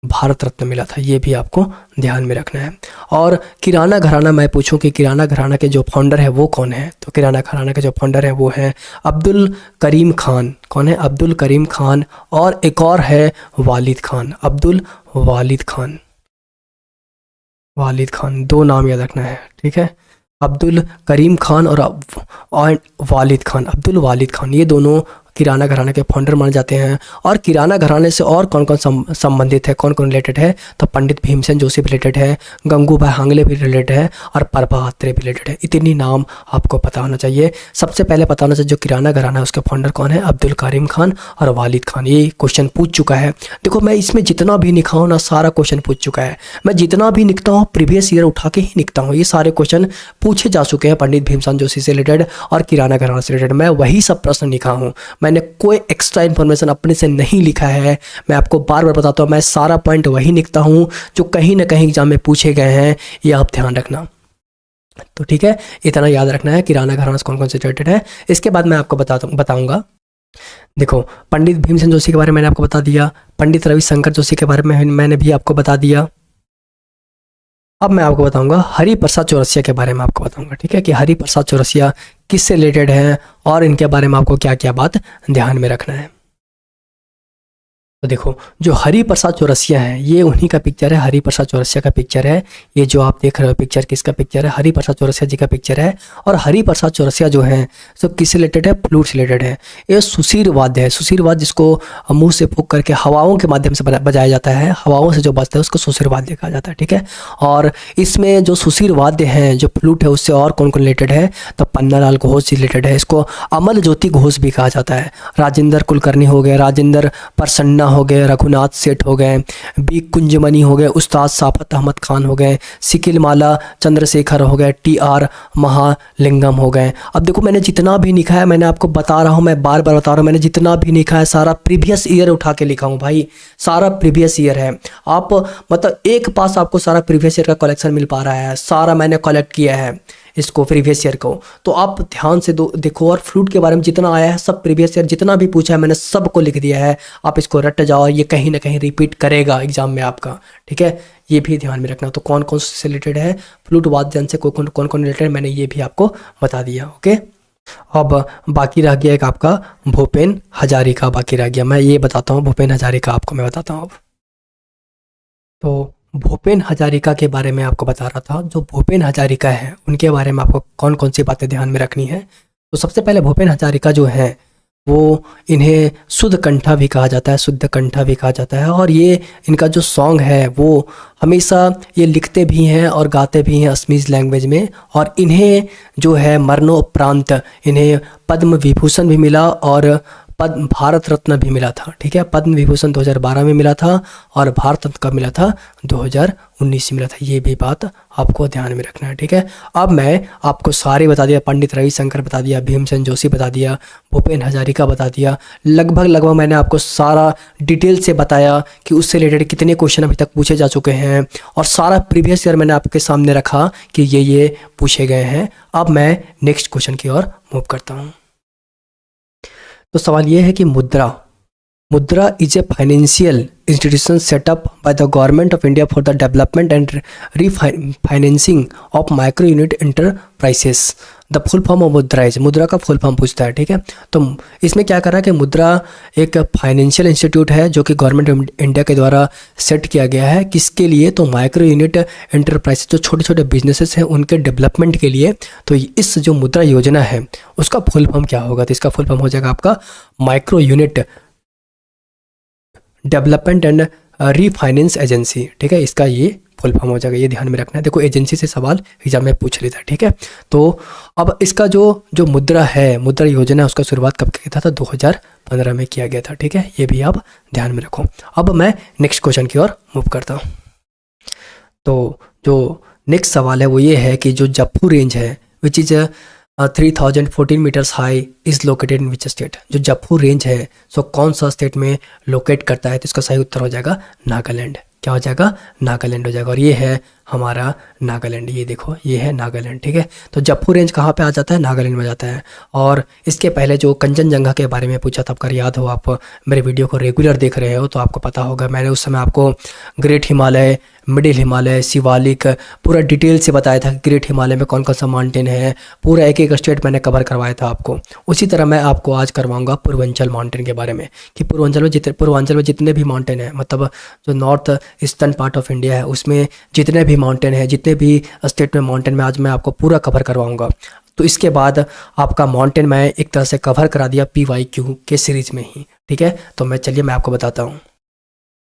भारत रत्न मिला था। ये भी आपको ध्यान में रखना है। और किराना घराना, मैं पूछूं कि किराना घराना के जो फाउंडर है वो कौन है? तो किराना घराना के जो फाउंडर है वो है अब्दुल करीम खान। कौन है? अब्दुल करीम खान। और एक और है वालिद खान, अब्दुल वालिद खान। वालिद खान, 2 नाम याद रखना है, ठीक है। अब्दुल करीम खान और वालिद खान, अब्दुल वालिद खान, ये दोनों किराना घराना के फाउंडर माने जाते हैं। और किराना घराने से और कौन कौन संबंधित है, कौन कौन रिलेटेड है? तो पंडित भीमसेन जोशी भी रिलेटेड है, गंगूबाई हांगले भी रिलेटेड है और प्रभा अत्रे भी रिलेटेड है। इतनी नाम आपको पता होना चाहिए। सबसे पहले पता होना चाहिए जो किराना घराना है उसके फाउंडर कौन है? अब्दुल करीम खान और वालिद खान। ये क्वेश्चन पूछ चुका है। देखो मैं इसमें जितना भी लिखा हूँ ना, सारा क्वेश्चन पूछ चुका है। मैं जितना भी लिखता हूँ प्रीवियस ईयर उठा के ही लिखता हूँ। ये सारे क्वेश्चन पूछे जा चुके हैं पंडित भीमसेन जोशी से रिलेटेड और किराना घराना से रिलेटेड। मैं वही सब प्रश्न लिखा हूँ, मैंने कोई एक्स्ट्रा इन्फॉर्मेशन अपने से नहीं लिखा है। मैं आपको बार बार बताता हूँ, मैं सारा पॉइंट वही लिखता हूँ जो कहीं ना कहीं एग्जाम में पूछे गए हैं। ये आप ध्यान रखना, तो ठीक है, इतना याद रखना है किराना घराना से कौन कौन से रिलेटेड है। इसके बाद मैं आपको बताऊंगा। देखो पंडित भीमसेन जोशी के बारे में मैंने आपको बता दिया, पंडित रविशंकर जोशी के बारे में मैंने भी आपको बता दिया। अब मैं आपको बताऊंगा हरिप्रसाद चौरसिया के बारे में आपको बताऊंगा, ठीक है, कि हरिप्रसाद चौरसिया किससे रिलेटेड है और इनके बारे में आपको क्या क्या बात ध्यान में रखना है। तो देखो, जो हरिप्रसाद चौरसिया है ये उन्हीं का पिक्चर है, हरिप्रसाद चौरसिया का पिक्चर है। ये जो आप देख रहे हो पिक्चर, किसका पिक्चर है? हरिप्रसाद चौरसिया जी का पिक्चर है। और हरिप्रसाद चौरसिया जो है सो किससे रिलेटेड है? फ्लूट से रिलेटेड है। ये सुशीर वाद्य है, सुशीर वाद्य जिसको मुंह से फूंक करके हवाओं के माध्यम से बजाया जाता है, हवाओं से जो बजता है उसको सुशीर वाद्य कहा जाता है, ठीक है। और इसमें जो सुशीर वाद्य हैं, जो फ्लूट है, उससे और कौन कौन रिलेटेड है? तो पन्नालाल घोष से रिलेटेड है। इसको अमल ज्योति घोष भी कहा जाता है। राजेंद्र कुलकर्णी हो गए, राजेंद्र प्रसन्ना हो गए, रघुनाथ सेठ हो गए, बी कुंजमनी हो गए, उस्ताद साफत अहमद खान हो गए, सिकिल माला चंद्रशेखर हो गए, TR महालिंगम हो गए। अब देखो, मैंने जितना भी लिखा है, मैंने आपको बता रहा हूँ, मैं बार बार बता रहा हूँ, मैंने जितना भी लिखा है सारा प्रीवियस ईयर उठा के लिखा हूँ भाई, सारा प्रीवियस ईयर है। आप मतलब एक पास आपको सारा प्रीवियस ईयर का कलेक्शन मिल पा रहा है, सारा मैंने कलेक्ट किया है इसको, प्रीवियस ईयर को। तो आप ध्यान से देखो, और फ्लूट के बारे में जितना आया है सब प्रीवियस ईयर जितना भी पूछा है मैंने सबको लिख दिया है। आप इसको रट जाओ, ये कहीं ना कहीं रिपीट करेगा एग्जाम में आपका, ठीक है, ये भी ध्यान में रखना। तो कौन कौन से रिलेटेड है फ्लूट वाद्य से, कौन कौन रिलेटेड, मैंने ये भी आपको बता दिया, ओके। अब बाकी रह गया एक आपका भूपेन हजारिका बाकी रह गया, मैं ये बताता हूँ भूपेन हजारिका आपको मैं बताता हूँ अब। तो भूपेन हजारिका के बारे में आपको बता रहा था, जो भूपेन हजारिका है उनके बारे में आपको कौन कौन सी बातें ध्यान में रखनी है। तो सबसे पहले भूपेन हजारिका जो है वो, इन्हें शुद्ध कंठा भी कहा जाता है, शुद्ध कंठा भी कहा जाता है। और ये इनका जो सॉन्ग है वो हमेशा ये लिखते भी हैं और गाते भी हैं असमीज लैंग्वेज में। और इन्हें जो है मरणोपरांत इन्हें पद्म विभूषण भी मिला और पद्म भारत रत्न भी मिला था, ठीक है। पद्म विभूषण 2012 में मिला था और भारत रत्न कब मिला था? 2019 में मिला था। ये भी बात आपको ध्यान में रखना है, ठीक है। अब मैं आपको सारे बता दिया, पंडित रविशंकर बता दिया, भीमसेन जोशी बता दिया, भूपेन हजारिका बता दिया, लगभग मैंने आपको सारा डिटेल से बताया कि उससे रिलेटेड कितने क्वेश्चन अभी तक पूछे जा चुके हैं, और सारा प्रीवियस ईयर मैंने आपके सामने रखा कि ये पूछे गए हैं। अब मैं नेक्स्ट क्वेश्चन की ओर मूव करता हूँ। तो सवाल ये है कि मुद्रा is a financial institution setup by the government of India for the development and refinancing of micro unit enterprises. The full form of मुद्रा इज, मुद्रा का फुल फॉर्म पूछता है, ठीक है। तो इसमें क्या कर रहा है कि मुद्रा एक फाइनेंशियल इंस्टीट्यूट है जो कि गवर्नमेंट ऑफ इंडिया के द्वारा सेट किया गया है। किसके लिए? तो माइक्रो यूनिट एंटरप्राइजेस, जो छोटे छोटे बिजनेसेस हैं उनके डेवलपमेंट के लिए। तो इस जो मुद्रा योजना है उसका फुल फॉर्म क्या होगा? तो इसका फुल फॉर्म हो जाएगा आपका micro unit development and refinance agency, ठीक है। इसका ये फुल फॉर्म हो जाएगा, ये ध्यान में रखना है। देखो, एजेंसी से सवाल एग्जाम में पूछ लेता है, ठीक है। तो अब इसका जो मुद्रा है, मुद्रा योजना है, उसका शुरुआत कब किया था? 2015 में किया गया था, ठीक है। ये भी आप ध्यान में रखो। अब मैं नेक्स्ट क्वेश्चन की ओर मूव करता हूँ। तो जो नेक्स्ट सवाल है वो ये है कि जो जप्फू रेंज है which is 3014 meters high is located in which state. जो जप्फू रेंज है सो कौन सा स्टेट में लोकेट करता है? तो इसका सही उत्तर हो जाएगा नागालैंड। क्या हो जाएगा? नागालैंड हो जाएगा। और ये है हमारा नागालैंड, ये देखो ये है नागालैंड, ठीक है। तो जप्फू रेंज कहाँ पे आ जाता है? नागालैंड में जाता है। और इसके पहले जो कंचनजंगा के बारे में पूछा था, आपका याद हो, आप मेरे वीडियो को रेगुलर देख रहे हो तो आपको पता होगा, मैंने उस समय आपको ग्रेट हिमालय, मिडिल हिमालय, शिवालिक पूरा डिटेल से बताया था। ग्रेट हिमालय में कौन कौन सा माउंटेन है, पूरा एक एक स्टेट मैंने कवर करवाया था आपको। उसी तरह मैं आपको आज करवाऊंगा पूर्वांचल माउंटेन के बारे में, कि पूर्वांचल में जितने भी माउंटेन है, मतलब जो north eastern part of India है उसमें जितने भी माउंटेन है, जितने भी स्टेट में माउंटेन में आज मैं आपको पूरा कवर करवाऊंगा। तो इसके बाद आपका माउंटेन मैं एक तरह से कवर करा दिया PYQ के सीरीज में ही, ठीक है। तो मैं आपको बताता हूँ।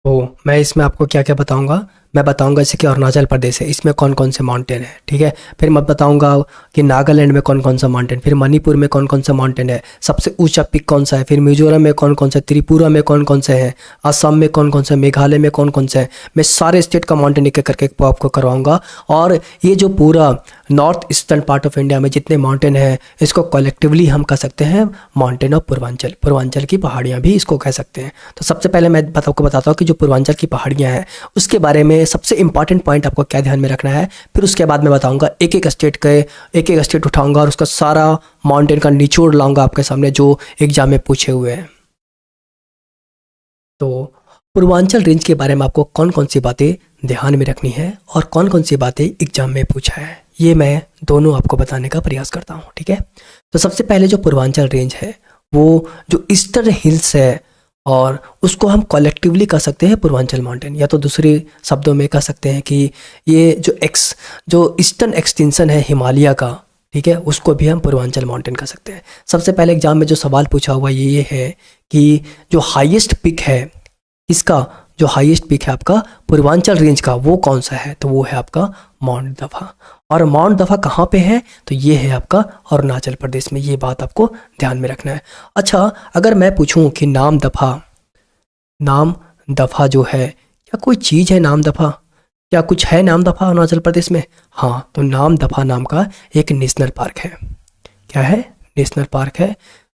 तो मैं इसमें आपको क्या क्या बताऊंगा, मैं बताऊंगा जैसे कि अरुणाचल प्रदेश है, इसमें कौन कौन से माउंटेन है, ठीक है। फिर मैं बताऊंगा कि नागालैंड में कौन कौन सा माउंटेन, फिर मणिपुर में कौन कौन सा माउंटेन है, सबसे ऊंचा पिक कौन सा है, फिर मिजोरम में कौन कौन सा, त्रिपुरा में कौन कौन से हैं, असम में कौन कौन सा, मेघालय में कौन कौन से हैं। मैं सारे स्टेट का माउंटेन एक एक करके आपको करवाऊंगा। और ये जो पूरा north eastern part of India में जितने माउंटेन हैं इसको कलेक्टिवली हम कह सकते हैं माउंटेन ऑफ पूर्वांचल, पूर्वांचल की पहाड़ियाँ भी इसको कह सकते हैं। तो सबसे पहले मैं आपको बताता हूँ कि जो पूर्वांचल की पहाड़ियाँ हैं उसके बारे में सबसे इंपॉर्टेंट पॉइंट आपको क्या ध्यान में रखना है। फिर उसके बाद मैं बताऊंगा एक एक स्टेट उठाऊंगा और उसका सारा माउंटेन का निचोड़ लाऊंगा आपके सामने जो एग्जाम में पूछे हुए हैं। तो पूर्वांचल रेंज के बारे में आपको कौन कौन सी बातें ध्यान में रखनी है और कौन कौन सी बातें एग्जाम में पूछा है, ये मैं दोनों आपको बताने का प्रयास करता हूँ, ठीक है। तो सबसे पहले जो पूर्वांचल रेंज है वो जो ईस्टर्न हिल्स है, और उसको हम कलेक्टिवली कह सकते हैं पूर्वांचल माउंटेन, या तो दूसरे शब्दों में कह सकते हैं कि ये जो ईस्टर्न एक्सटेंशन है हिमालय का, ठीक है, उसको भी हम पूर्वांचल माउंटेन कह सकते हैं। सबसे पहले एग्जाम में जो सवाल पूछा हुआ ये है कि जो हाईएस्ट पिक है इसका, जो हाईएस्ट पिक है आपका पूर्वांचल रेंज का, वो कौन सा है, तो वो है आपका माउंट दफा। और माउंट दफा कहाँ पे है, तो ये है आपका अरुणाचल प्रदेश में। ये बात आपको ध्यान में रखना है। अच्छा, अगर मैं पूछूं कि नाम दफा जो है, क्या कोई चीज़ है नाम दफा, क्या कुछ है नाम दफा अरुणाचल प्रदेश में? हाँ, तो नाम दफा नाम का एक नेशनल पार्क है। क्या है? नेशनल पार्क है,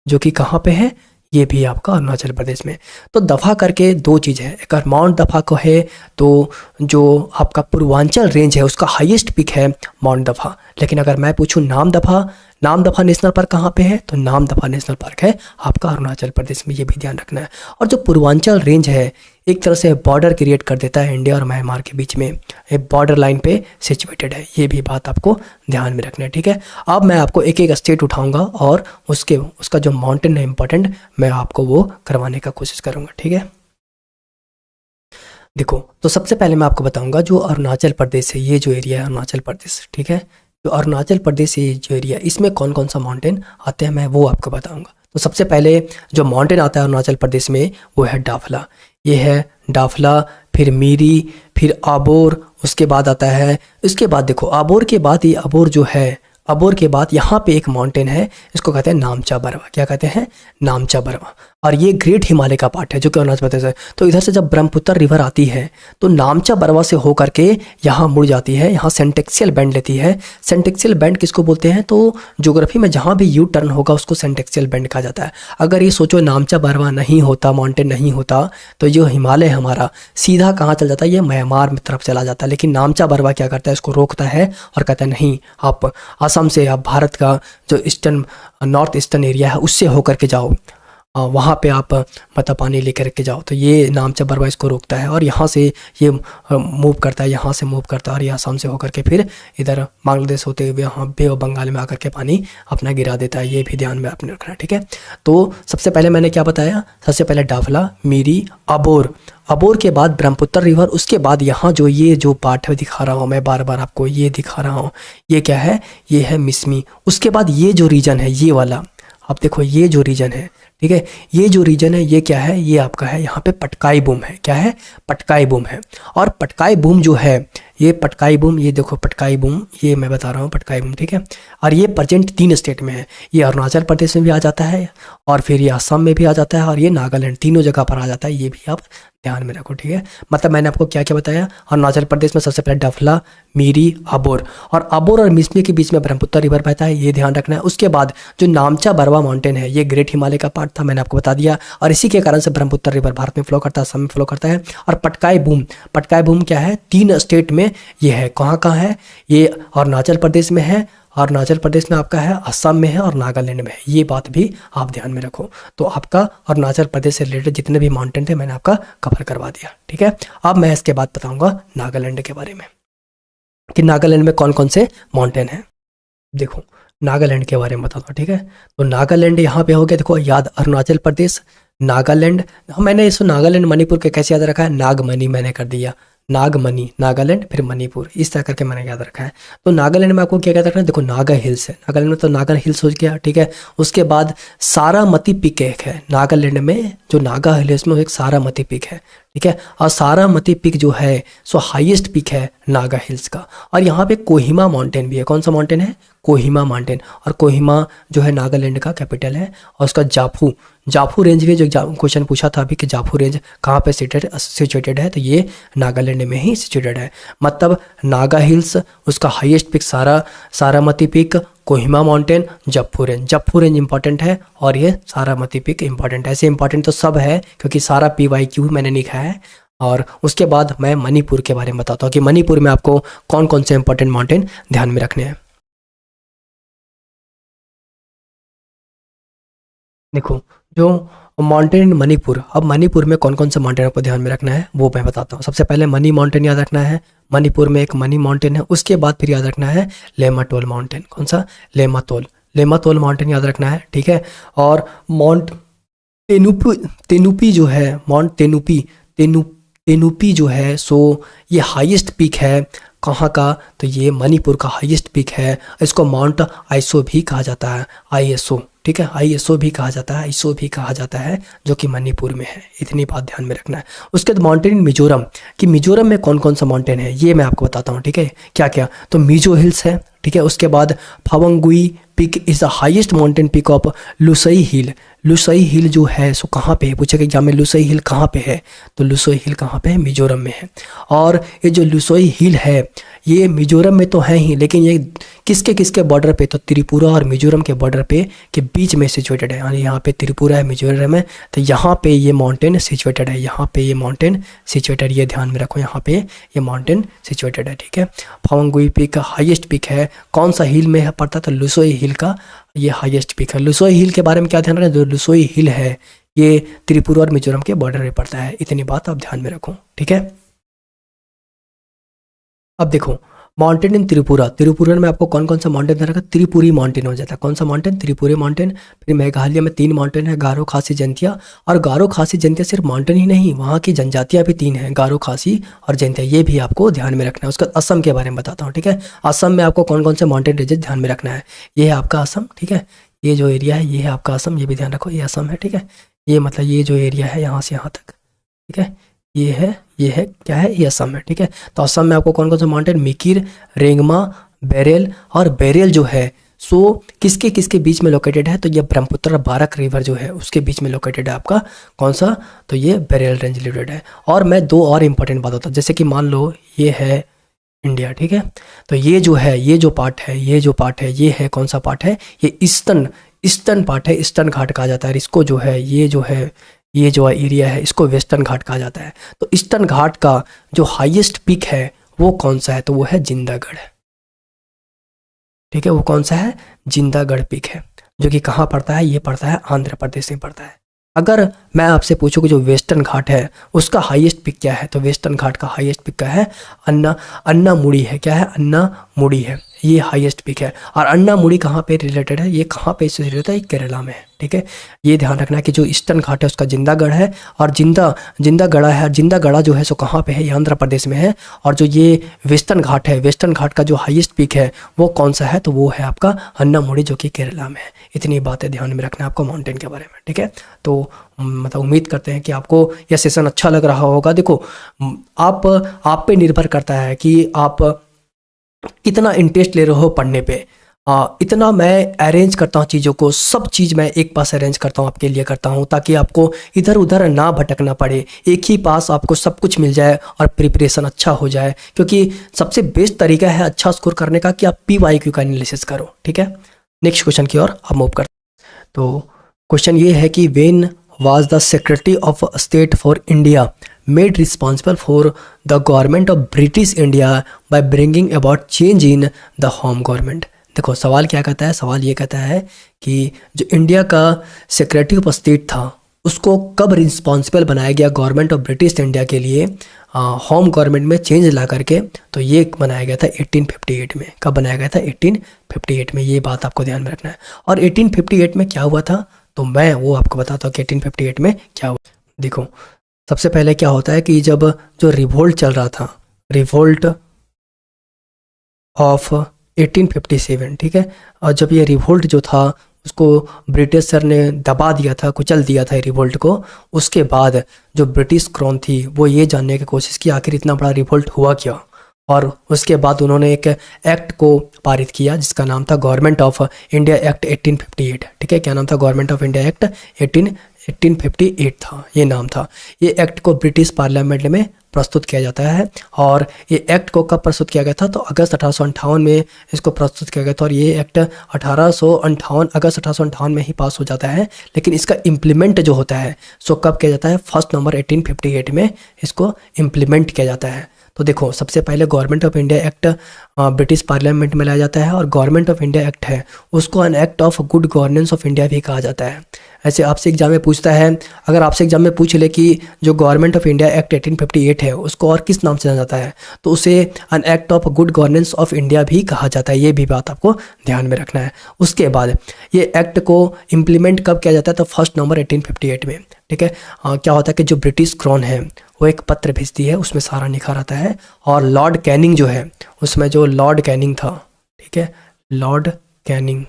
जो कि कहाँ पे है, ये भी आपका अरुणाचल प्रदेश में। तो दफा करके दो चीज़ है, अगर माउंट दफा को है तो जो आपका पूर्वांचल रेंज है उसका हाईएस्ट पिक है माउंट दफा। लेकिन अगर मैं पूछूं नाम दफा नेशनल पार्क कहाँ पे है, तो नाम दफा नेशनल पार्क है आपका अरुणाचल प्रदेश में। ये भी ध्यान रखना है। और जो पूर्वांचल रेंज है एक तरह से बॉर्डर क्रिएट कर देता है इंडिया और म्यांमार के बीच में, एक बॉर्डर लाइन पे सिचुएटेड है। ये भी बात आपको ध्यान में रखना है, ठीक है। अब मैं आपको एक एक स्टेट उठाऊंगा और उसका जो माउंटेन है इंपॉर्टेंट, मैं आपको वो करवाने का कोशिश करूंगा, ठीक है। देखो, तो सबसे पहले मैं आपको बताऊंगा जो अरुणाचल प्रदेश है, ये जो एरिया है अरुणाचल प्रदेश, ठीक है। जो अरुणाचल प्रदेश ये जो एरिया, इसमें कौन कौन सा माउंटेन आते हैं मैं वो आपको बताऊंगा। तो सबसे पहले जो माउंटेन आता है अरुणाचल प्रदेश में वो है डाफला। ये है डाफला, फिर मीरी, फिर आबोर, उसके बाद आता है, इसके बाद देखो आबोर के बाद ये आबोर जो है, आबोर के बाद यहाँ पे एक माउंटेन है, इसको कहते हैं नामचा बरवा। क्या कहते हैं? नामचा बरवा। और ये ग्रेट हिमालय का पार्ट है जो कि अरुणाचल प्रदेश है। तो इधर से जब ब्रह्मपुत्र रिवर आती है तो नामचा बरवा से होकर के यहाँ मुड़ जाती है, यहाँ सेंटेक्सियल बैंड लेती है। सेंटेक्सियल बैंड किसको बोलते हैं? तो ज्योग्राफी में जहाँ भी यू टर्न होगा उसको सेंटेक्सियल बैंड कहा जाता है। अगर ये सोचो नामचा बरवा नहीं होता, माउंटेन नहीं होता, तो जो हिमालय हमारा सीधा कहाँ चल जाता है, ये म्यांमार में तरफ चला जाता है। लेकिन नामचा बरवा क्या करता है, इसको रोकता है और कहता है नहीं, आप असम से, आप भारत का जो ईस्टर्न नॉर्थ ईस्टर्न एरिया है उससे होकर के जाओ, वहाँ पे आप मतलब पानी लेकर के जाओ। तो ये नामचा बरवा इसको रोकता है और यहाँ से ये मूव करता है, यहाँ से मूव करता है और ये असम से होकर के फिर इधर बांग्लादेश होते हुए यहाँ बे ऑफ बंगाल में आकर के पानी अपना गिरा देता है। ये भी ध्यान में आपने रखना है, ठीक है। तो सबसे पहले मैंने क्या बताया, सबसे पहले डाफला, मीरी, अबोर के बाद ब्रह्मपुत्र रिवर, उसके बाद यहाँ ये जो पार्ट है दिखा रहा हूँ मैं बार बार आपको, ये दिखा रहा हूँ, ये क्या है, ये है मिसमी। उसके बाद ये जो रीजन है ये वाला, आप देखो ये जो रीजन है, ठीक है, ये जो रीजन है ये क्या है, ये आपका है यहाँ पे पटकाई बूम है। क्या है? पटकाई बूम है। और पटकाई बूम जो है, ये पटकाई बूम, ये देखो पटकाई बूम, ये मैं बता रहा हूँ पटकाई बूम, ठीक है। और ये प्रेजेंट 3 स्टेट में है, ये अरुणाचल प्रदेश में भी आ जाता है और फिर ये असम में भी आ जाता है और ये नागालैंड, तीनों जगह पर आ जाता है। ये भी आप ध्यान में रखो, ठीक है। मतलब मैंने आपको क्या क्या बताया, अरुणाचल प्रदेश में सबसे पहले डफला, मीरी, अबोर, और अबोर और मिसमी के बीच में ब्रह्मपुत्र रिवर बहता है, ये ध्यान रखना है। उसके बाद जो नामचा बरवा माउंटेन है ये ग्रेट हिमालय का पार्ट था, मैंने आपको बता दिया, और इसी के कारण से ब्रह्मपुत्र रिवर भारत में फ्लो करता है, असम में फ्लो करता है। और पटकाई बूम क्या है, 3 स्टेट में ये है। कहाँ कहाँ है ये? अरुणाचल प्रदेश में है, अरुणाचल प्रदेश में आपका है, असम में है और नागालैंड में है। ये बात भी आप ध्यान में रखो। तो आपका अरुणाचल प्रदेश से रिलेटेड जितने भी माउंटेन थे मैंने आपका कवर करवा दिया, ठीक है। अब मैं इसके बाद बताऊंगा नागालैंड के बारे में कि नागालैंड में कौन कौन से माउंटेन हैं। देखो नागालैंड के बारे में बताता हूँ, ठीक है। तो नागालैंड यहाँ पे हो गया, देखो याद, अरुणाचल प्रदेश, नागालैंड। मैंने इसको नागालैंड मणिपुर के कैसे याद रखा है, नागमणि मैंने कर दिया, नागमणि, नागालैंड, फिर मणिपुर, इस तरह करके मैंने याद रखा है। तो नागालैंड में आपको क्या याद रखना है, देखो नागा हिल्स है नागालैंड में, तो नागा हिल्स हो गया, ठीक है। उसके बाद सारामती पिक एक है नागालैंड में, जो नागा हिल्स में एक सारामती पिक है, ठीक है। और सारामती पिक जो है सो हाईएस्ट पिक है नागा हिल्स का। और यहाँ पे कोहिमा माउंटेन भी है। कौन सा माउंटेन है? कोहिमा माउंटेन। और कोहिमा जो है नागालैंड का कैपिटल है। और उसका जाफू रेंज भी, जो क्वेश्चन पूछा था अभी कि जाफू रेंज कहाँ पे सिचुएटेड है, तो ये नागालैंड में ही सिचुएटेड है। मतलब नागा हिल्स, उसका highest peak Saramati peak, Kohima mountain, Japfu range important है और ये सारामती पिक इंपॉर्टेंट है। ऐसे इंपॉर्टेंट तो सब है क्योंकि सारा PYQ मैंने लिखा है। और उसके बाद मैं मणिपुर के बारे में बताता हूँ कि मणिपुर में आपको कौन कौन से इंपॉर्टेंट माउंटेन ध्यान में रखने हैं। देखो जो माउंटेन इन मणिपुर, अब मणिपुर में कौन कौन से माउंटेन आपको ध्यान में रखना है वो मैं बताता हूँ। सबसे पहले मनी माउंटेन याद रखना है, मणिपुर में एक मनी माउंटेन है। उसके बाद फिर याद रखना है लेमाटोल माउंटेन। कौन सा? लेमातोल, लेमातोल माउंटेन याद रखना है, ठीक है। और माउंट तेनुपी, तेनुपी जो है, माउंट तेनुपी, तेनुपी जो है सो ये हाईएस्ट पीक है कहाँ का? तो ये मणिपुर का हाईएस्ट पीक है। इसको माउंट आईसो भी कहा जाता है, आईएसओ, ठीक है, आईएसओ भी कहा जाता है, आईसो भी कहा जाता है, जो कि मणिपुर में है। इतनी बात ध्यान में रखना है। उसके बाद माउंटेन इन मिजोरम, कि मिजोरम में कौन कौन सा माउंटेन है ये मैं आपको बताता हूँ, ठीक है। क्या क्या? तो मिजो हिल्स है, ठीक है। उसके बाद Phawngpui peak is the highest mountain peak of Lushai hill. Lushai hill जो है सो कहाँ पे है? पूछेगा एग्जाम में लुसई हिल कहाँ पे है? तो लुसई हिल कहाँ पे है? मिजोरम में है। और ये जो लुसई हिल है ये मिजोरम में तो है ही, लेकिन ये किसके किसके बॉर्डर पे? तो त्रिपुरा और मिजोरम के बॉर्डर पे के बीच में सिचुएटेड है। यानी यहाँ पे त्रिपुरा है, मिजोरम है, तो यहाँ पे ये माउंटेन सिचुएटेड है, यहाँ पे ये माउंटेन सिचुएटेड, ये ध्यान में रखो, यहाँ पे ये माउंटेन सिचुएटेड है, ठीक है। फावंगुई पीक हाईएस्ट पीक है, कौन सा हिल में है पड़ता? तो लुसोई हिल का ये हाईएस्ट पीक है। लुसोई हिल के बारे में क्या ध्यान रखना? जो लुसोई हिल है ये त्रिपुरा और मिजोरम के बॉर्डर पे पड़ता है। इतनी बात आप ध्यान में रखो, ठीक है। अब देखो माउंटेन इन त्रिपुरा, त्रिपुरा में आपको कौन कौन सा माउंटेन ध्यान रखा? त्रिपुरी माउंटेन हो जाता है। कौन सा माउंटेन? त्रिपुरी माउंटेन। फिर मेघालय में 3 माउंटेन है, गारो, खासी, जंतिया। और गारो, खासी, जंतिया सिर्फ माउंटेन ही नहीं, वहाँ की जनजातियाँ भी 3 हैं, गारो, खासी और जंतिया, ये भी आपको ध्यान में रखना है। उसका असम के बारे में बताता हूँ, ठीक है। असम में आपको कौन कौन से माउंटेन रेंजेस ध्यान में रखना है? ये है आपका असम, ठीक है। ये जो एरिया है ये है आपका असम, ये भी ध्यान रखो, ये असम है, ठीक है। ये मतलब ये जो एरिया है यहाँ से यहाँ तक, ठीक है, ये है क्या है? ये असम है, ठीक है। तो असम में आपको कौन कौन सा माउंटेन? मिकिर, रेंगमा, बेरेल। और बेरेल जो है सो किसके किसके बीच में लोकेटेड है? तो ये ब्रह्मपुत्र बारक रिवर जो है उसके बीच में लोकेटेड है आपका। कौन सा? तो ये बेरेल रेंज लोकेटेड है। और मैं 2 और इंपॉर्टेंट बात होता हूँ, जैसे कि मान लो ये है इंडिया, ठीक है। तो ये जो है, ये जो पार्ट है, ये जो पार्ट है, ये है कौन सा पार्ट है? ये ईस्टर्न पार्ट है, ईस्टर्न घाट कहा जाता है। इसको जो है ये जो एरिया है इसको वेस्टर्न घाट कहा जाता है। तो ईस्टर्न घाट का जो हाईएस्ट पीक है वो कौन सा है? तो वो है जिंदागढ़, ठीक है। वो कौन सा है? जिंदागढ़ पीक है, जो कि कहाँ पड़ता है? ये पड़ता है आंध्र प्रदेश में पड़ता है। अगर मैं आपसे पूछूं कि जो वेस्टर्न घाट है उसका हाईएस्ट पिक क्या है? तो वेस्टर्न घाट का हाईएस्ट पिक क्या है? अन्नामुड़ी है। क्या है? अन्नामुड़ी है, ये हाईएस्ट पिक है। और अन्नामुड़ी कहाँ पे रिलेटेड है? ये कहाँ पे इससे रिलेटेड है? ये केरला में है, ठीक है। ये ध्यान रखना है कि जो ईस्टर्न घाट है उसका जिंदागढ़ है, और जिंदागढ़ा है, जिंदागढ़ा जो है सो कहाँ पे है? ये आंध्र प्रदेश में है। और जो ये वेस्टर्न घाट है, वेस्टर्न घाट का जो हाईएस्ट पीक है वो कौन सा है? तो वो है आपका अन्नामुड़ी, जो कि केरला में है। इतनी बातें ध्यान में रखना है आपको माउंटेन के बारे में, ठीक है। तो मतलब उम्मीद करते हैं कि आपको यह सेशन अच्छा लग रहा होगा। देखो आप पे निर्भर करता है कि आप कितना इंटरेस्ट ले रहे हो पढ़ने पे। इतना मैं अरेंज करता हूँ चीज़ों को, सब चीज़ मैं एक पास अरेंज करता हूँ, आपके लिए करता हूँ, ताकि आपको इधर उधर ना भटकना पड़े, एक ही पास आपको सब कुछ मिल जाए और प्रिपरेशन अच्छा हो जाए। क्योंकि सबसे बेस्ट तरीका है अच्छा स्कोर करने का कि आप PYQ का एनालिसिस करो, ठीक है। नेक्स्ट क्वेश्चन की ओर आप मूव करते हैं। तो क्वेश्चन ये है कि when was the Secretary of State for India made responsible for the government of British India by bringing about change in the home government। देखो सवाल क्या कहता है? सवाल ये कहता है कि जो इंडिया का सेक्रेटरी ऑफ स्टेट था उसको कब रिस्पॉन्सिबल बनाया गया गवर्नमेंट ऑफ ब्रिटिश इंडिया के लिए होम गवर्नमेंट में चेंज ला करके? तो ये बनाया गया था 1858 में। कब बनाया गया था? 1858 में। ये बात आपको ध्यान में रखना है। और 1858 में क्या हुआ था तो मैं वो आपको बताता हूँ कि 1858 में क्या हुआ। देखो सबसे पहले क्या होता है कि जब जो रिवोल्ट चल रहा था, रिवोल्ट ऑफ 1857, ठीक है, और जब ये रिवोल्ट जो था उसको ब्रिटिश सर ने दबा दिया था, कुचल दिया था रिवोल्ट को। उसके बाद जो ब्रिटिश क्राउन थी वो ये जानने की कोशिश की आखिर इतना बड़ा रिवोल्ट हुआ क्या, और उसके बाद उन्होंने एक एक्ट को पारित किया जिसका नाम था गवर्नमेंट ऑफ इंडिया एक्ट 1858, ठीक है। क्या नाम था? गवर्नमेंट ऑफ इंडिया एक्ट 1858 था, ये नाम था। ये एक्ट को ब्रिटिश पार्लियामेंट में प्रस्तुत किया जाता है। और ये एक्ट को कब प्रस्तुत किया गया था? तो अगस्त 1858 में इसको प्रस्तुत किया गया था। और ये एक्ट 1858 अगस्त 1858 में ही पास हो जाता है। लेकिन इसका इम्प्लीमेंट जो होता है सो कब किया जाता है? 1 नवंबर 1858 में इसको इम्प्लीमेंट किया जाता है। तो देखो, सबसे पहले government of India act British parliament में लाया जाता है, और गवर्नमेंट ऑफ इंडिया एक्ट है उसको an act of good governance of India भी कहा जाता है। ऐसे आपसे एग्जाम में पूछता है, अगर आपसे एग्जाम में पूछ ले कि जो गवर्नमेंट ऑफ इंडिया एक्ट 1858 है उसको और किस नाम से जाना जाता है, तो उसे an act of good governance of India भी कहा जाता है। ये भी बात आपको ध्यान में रखना है। उसके बाद ये एक्ट को इम्प्लीमेंट कब किया जाता है, तो 1 नवंबर 1858 में। ठीक है, क्या होता है कि जो ब्रिटिश क्राउन है वो एक पत्र भेजती है, उसमें सारा निखार आता है, और लॉर्ड कैनिंग जो है, उसमें जो लॉर्ड कैनिंग था, ठीक है, लॉर्ड कैनिंग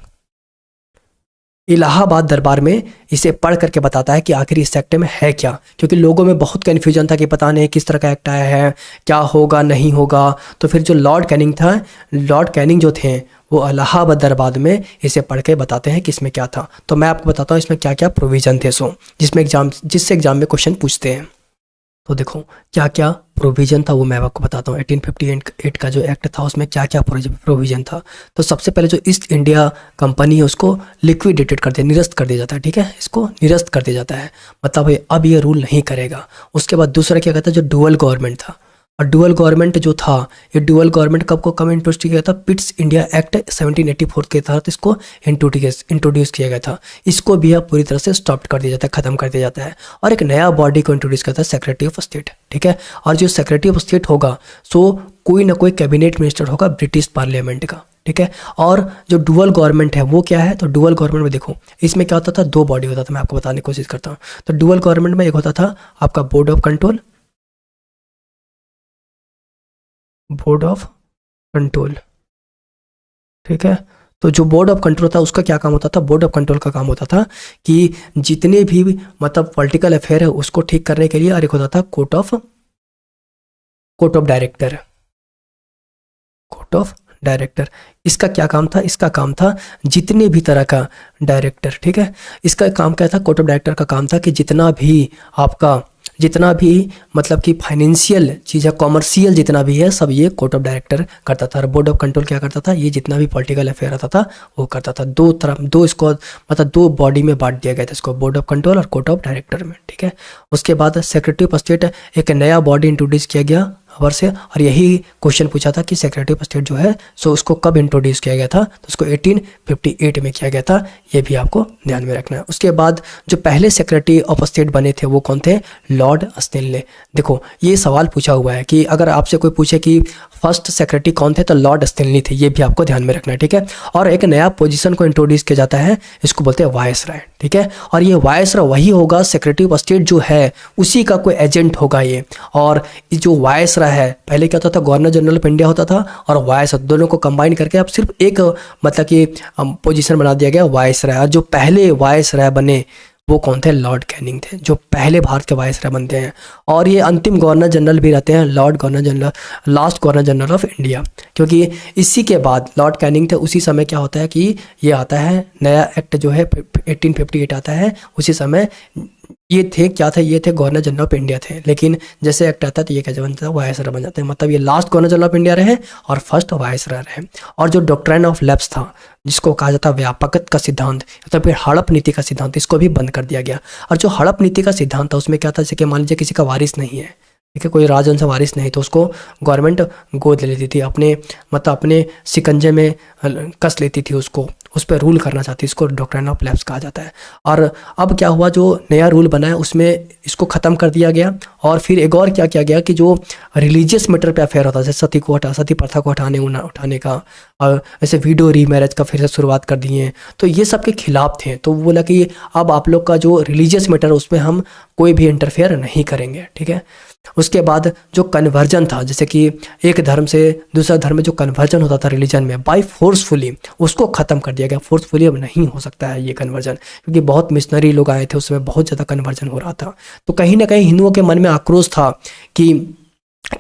इलाहाबाद दरबार में इसे पढ़ करके बताता है कि आखिर इस एक्ट में है क्या, क्योंकि लोगों में बहुत कन्फ्यूजन था कि पता नहीं किस तरह का एक्ट आया है, क्या होगा नहीं होगा। तो फिर जो लॉर्ड कैनिंग था, लॉर्ड कैनिंग जो थे वो इलाहाबाद दरबार में इसे पढ़ के बताते हैं कि इसमें क्या था। तो मैं आपको बताता हूँ इसमें क्या क्या प्रोविज़न थे, जिससे एग्जाम में क्वेश्चन पूछते हैं। तो देखो क्या क्या प्रोविज़न था वो मैं आपको बताता हूँ। 1858 का जो एक्ट था उसमें क्या क्या प्रोविज़न था। तो सबसे पहले जो ईस्ट इंडिया कंपनी है उसको लिक्विडेटेड कर दिया, निरस्त कर दिया जाता है। ठीक है, इसको निरस्त कर दिया जाता है, मतलब अब ये रूल नहीं करेगा। उसके बाद दूसरा क्या कहता है, जो डुअल गवर्नमेंट था, और डुअल गवर्नमेंट जो था, ये डुअल गवर्नमेंट कब इंट्रोड्यूस किया गया था, पिट्स इंडिया एक्ट 1784 के तहत इसको इंट्रोड्यूस किया गया था। इसको भी अब पूरी तरह से स्टॉप कर दिया जाता है, खत्म कर दिया जाता है, और एक नया बॉडी को इंट्रोड्यूस करता है, सेक्रेटरी ऑफ स्टेट। ठीक है, और जो सेक्रेटरी ऑफ स्टेट होगा सो कोई ना कोई कैबिनेट मिनिस्टर होगा ब्रिटिश पार्लियामेंट का। ठीक है, और जो डुअल गवर्नमेंट है वो क्या है, तो डुअल गवर्नमेंट में देखो इसमें क्या होता था, 2 बॉडी होता था। मैं आपको बताने की कोशिश करता हूँ। तो डुअल गवर्नमेंट में एक होता था आपका बोर्ड ऑफ कंट्रोल। ठीक है, तो जो बोर्ड ऑफ कंट्रोल था उसका क्या काम होता था, बोर्ड ऑफ कंट्रोल का काम होता था कि जितने भी मतलब पॉलिटिकल अफेयर है उसको ठीक करने के लिए, और एक होता था कोर्ट ऑफ डायरेक्टर। इसका क्या काम था, इसका काम था जितने भी तरह का डायरेक्टर, ठीक है, इसका काम क्या था, कोर्ट ऑफ डायरेक्टर का काम था कि जितना भी मतलब कि फाइनेंशियल चीज़ है, कॉमर्शियल जितना भी है, सब ये कोर्ट ऑफ डायरेक्टर करता था। और बोर्ड ऑफ कंट्रोल क्या करता था, ये जितना भी पॉलिटिकल अफेयर आता था वो करता था। इसको मतलब 2 बॉडी में बांट दिया गया था इसको, बोर्ड ऑफ कंट्रोल और कोर्ट ऑफ डायरेक्टर में। ठीक है, उसके बाद सेक्रेटरी ऑफ स्टेट एक नया बॉडी इंट्रोड्यूस किया गया वर्ष से, और यही क्वेश्चन पूछा था कि सेक्रेटरी ऑफ स्टेट जो है सो उसको कब इंट्रोड्यूस किया गया था, तो उसको 1858 में किया गया था। ये भी आपको ध्यान में रखना है। उसके बाद जो पहले सेक्रेटरी ऑफ स्टेट बने थे वो कौन थे, लॉर्ड स्टेनले। देखो ये सवाल पूछा हुआ है कि अगर आपसे कोई पूछे कि फर्स्ट सेक्रेटरी कौन थे, तो लॉर्ड स्टेनली थे। ये भी आपको ध्यान में रखना है। ठीक है, और एक नया पोजीशन को इंट्रोड्यूस किया जाता है, इसको बोलते हैं वायसराय। ठीक है, और ये वायसराय वही होगा, सेक्रेटरी ऑफ स्टेट जो है उसी का कोई एजेंट होगा ये। और जो वायसराय है, पहले क्या होता था, गवर्नर जनरल ऑफ इंडिया होता था और वायसराय, दोनों को कंबाइन करके अब सिर्फ एक मतलब कि पोजीशन बना दिया गया वायसराय। और जो पहले वायसराय बने वो कौन थे, लॉर्ड कैनिंग थे, जो पहले भारत के वायसराय बनते हैं। और ये अंतिम गवर्नर जनरल भी रहते हैं, last governor general of India, क्योंकि इसी के बाद लॉर्ड कैनिंग थे। उसी समय क्या होता है कि ये आता है नया एक्ट जो है 1858 आता है, उसी समय ये थे क्या थे, ये थे गवर्नर जनरल ऑफ इंडिया थे। लेकिन जैसे एक्ट आता है तो ये क्या बनता है, वायसराय बन जाते हैं। मतलब ये last governor general of India रहे और फर्स्ट वायसराय रहे। और जो डॉक्ट्राइन ऑफ लैप्स था, जिसको कहा जाता है व्यापकत्व का सिद्धांत, तो फिर हड़प नीति का सिद्धांत, इसको भी बंद कर दिया गया। और जो हड़प नीति का सिद्धांत था उसमें क्या था, जैसे कि मान लीजिए किसी का वारिस नहीं है, ठीक है, कोई राजवंश वारिस नहीं, तो उसको गवर्नमेंट गोद ले लेती थी, अपने शिकंजे में कस लेती थी, उसको उस पर रूल करना चाहती, इसको डॉक्ट्राइन ऑफ लैप्स कहा जाता है। और अब क्या हुआ, जो नया रूल बना है उसमें इसको ख़त्म कर दिया गया। और फिर एक और क्या किया गया कि जो रिलीजियस मैटर पे अफेयर होता है, जैसे सती प्रथा को उठाने का, और ऐसे वीडियो रीमैरिज का फिर से शुरुआत कर दिए, तो ये सब के खिलाफ थे। तो वो बोला कि अब आप लोग का जो रिलीजियस मैटर उसमें हम कोई भी इंटरफेयर नहीं करेंगे। ठीक है, उसके बाद जो कन्वर्जन था, जैसे कि एक धर्म से दूसरा धर्म में जो कन्वर्जन होता था रिलीजन में बाय फोर्सफुली, उसको ख़त्म कर दिया गया। फोर्सफुली अब नहीं हो सकता है ये कन्वर्जन, क्योंकि बहुत मिशनरी लोग आए थे, उसमें बहुत ज़्यादा कन्वर्जन हो रहा था। तो कहीं ना कहीं हिंदुओं के मन में आक्रोश था कि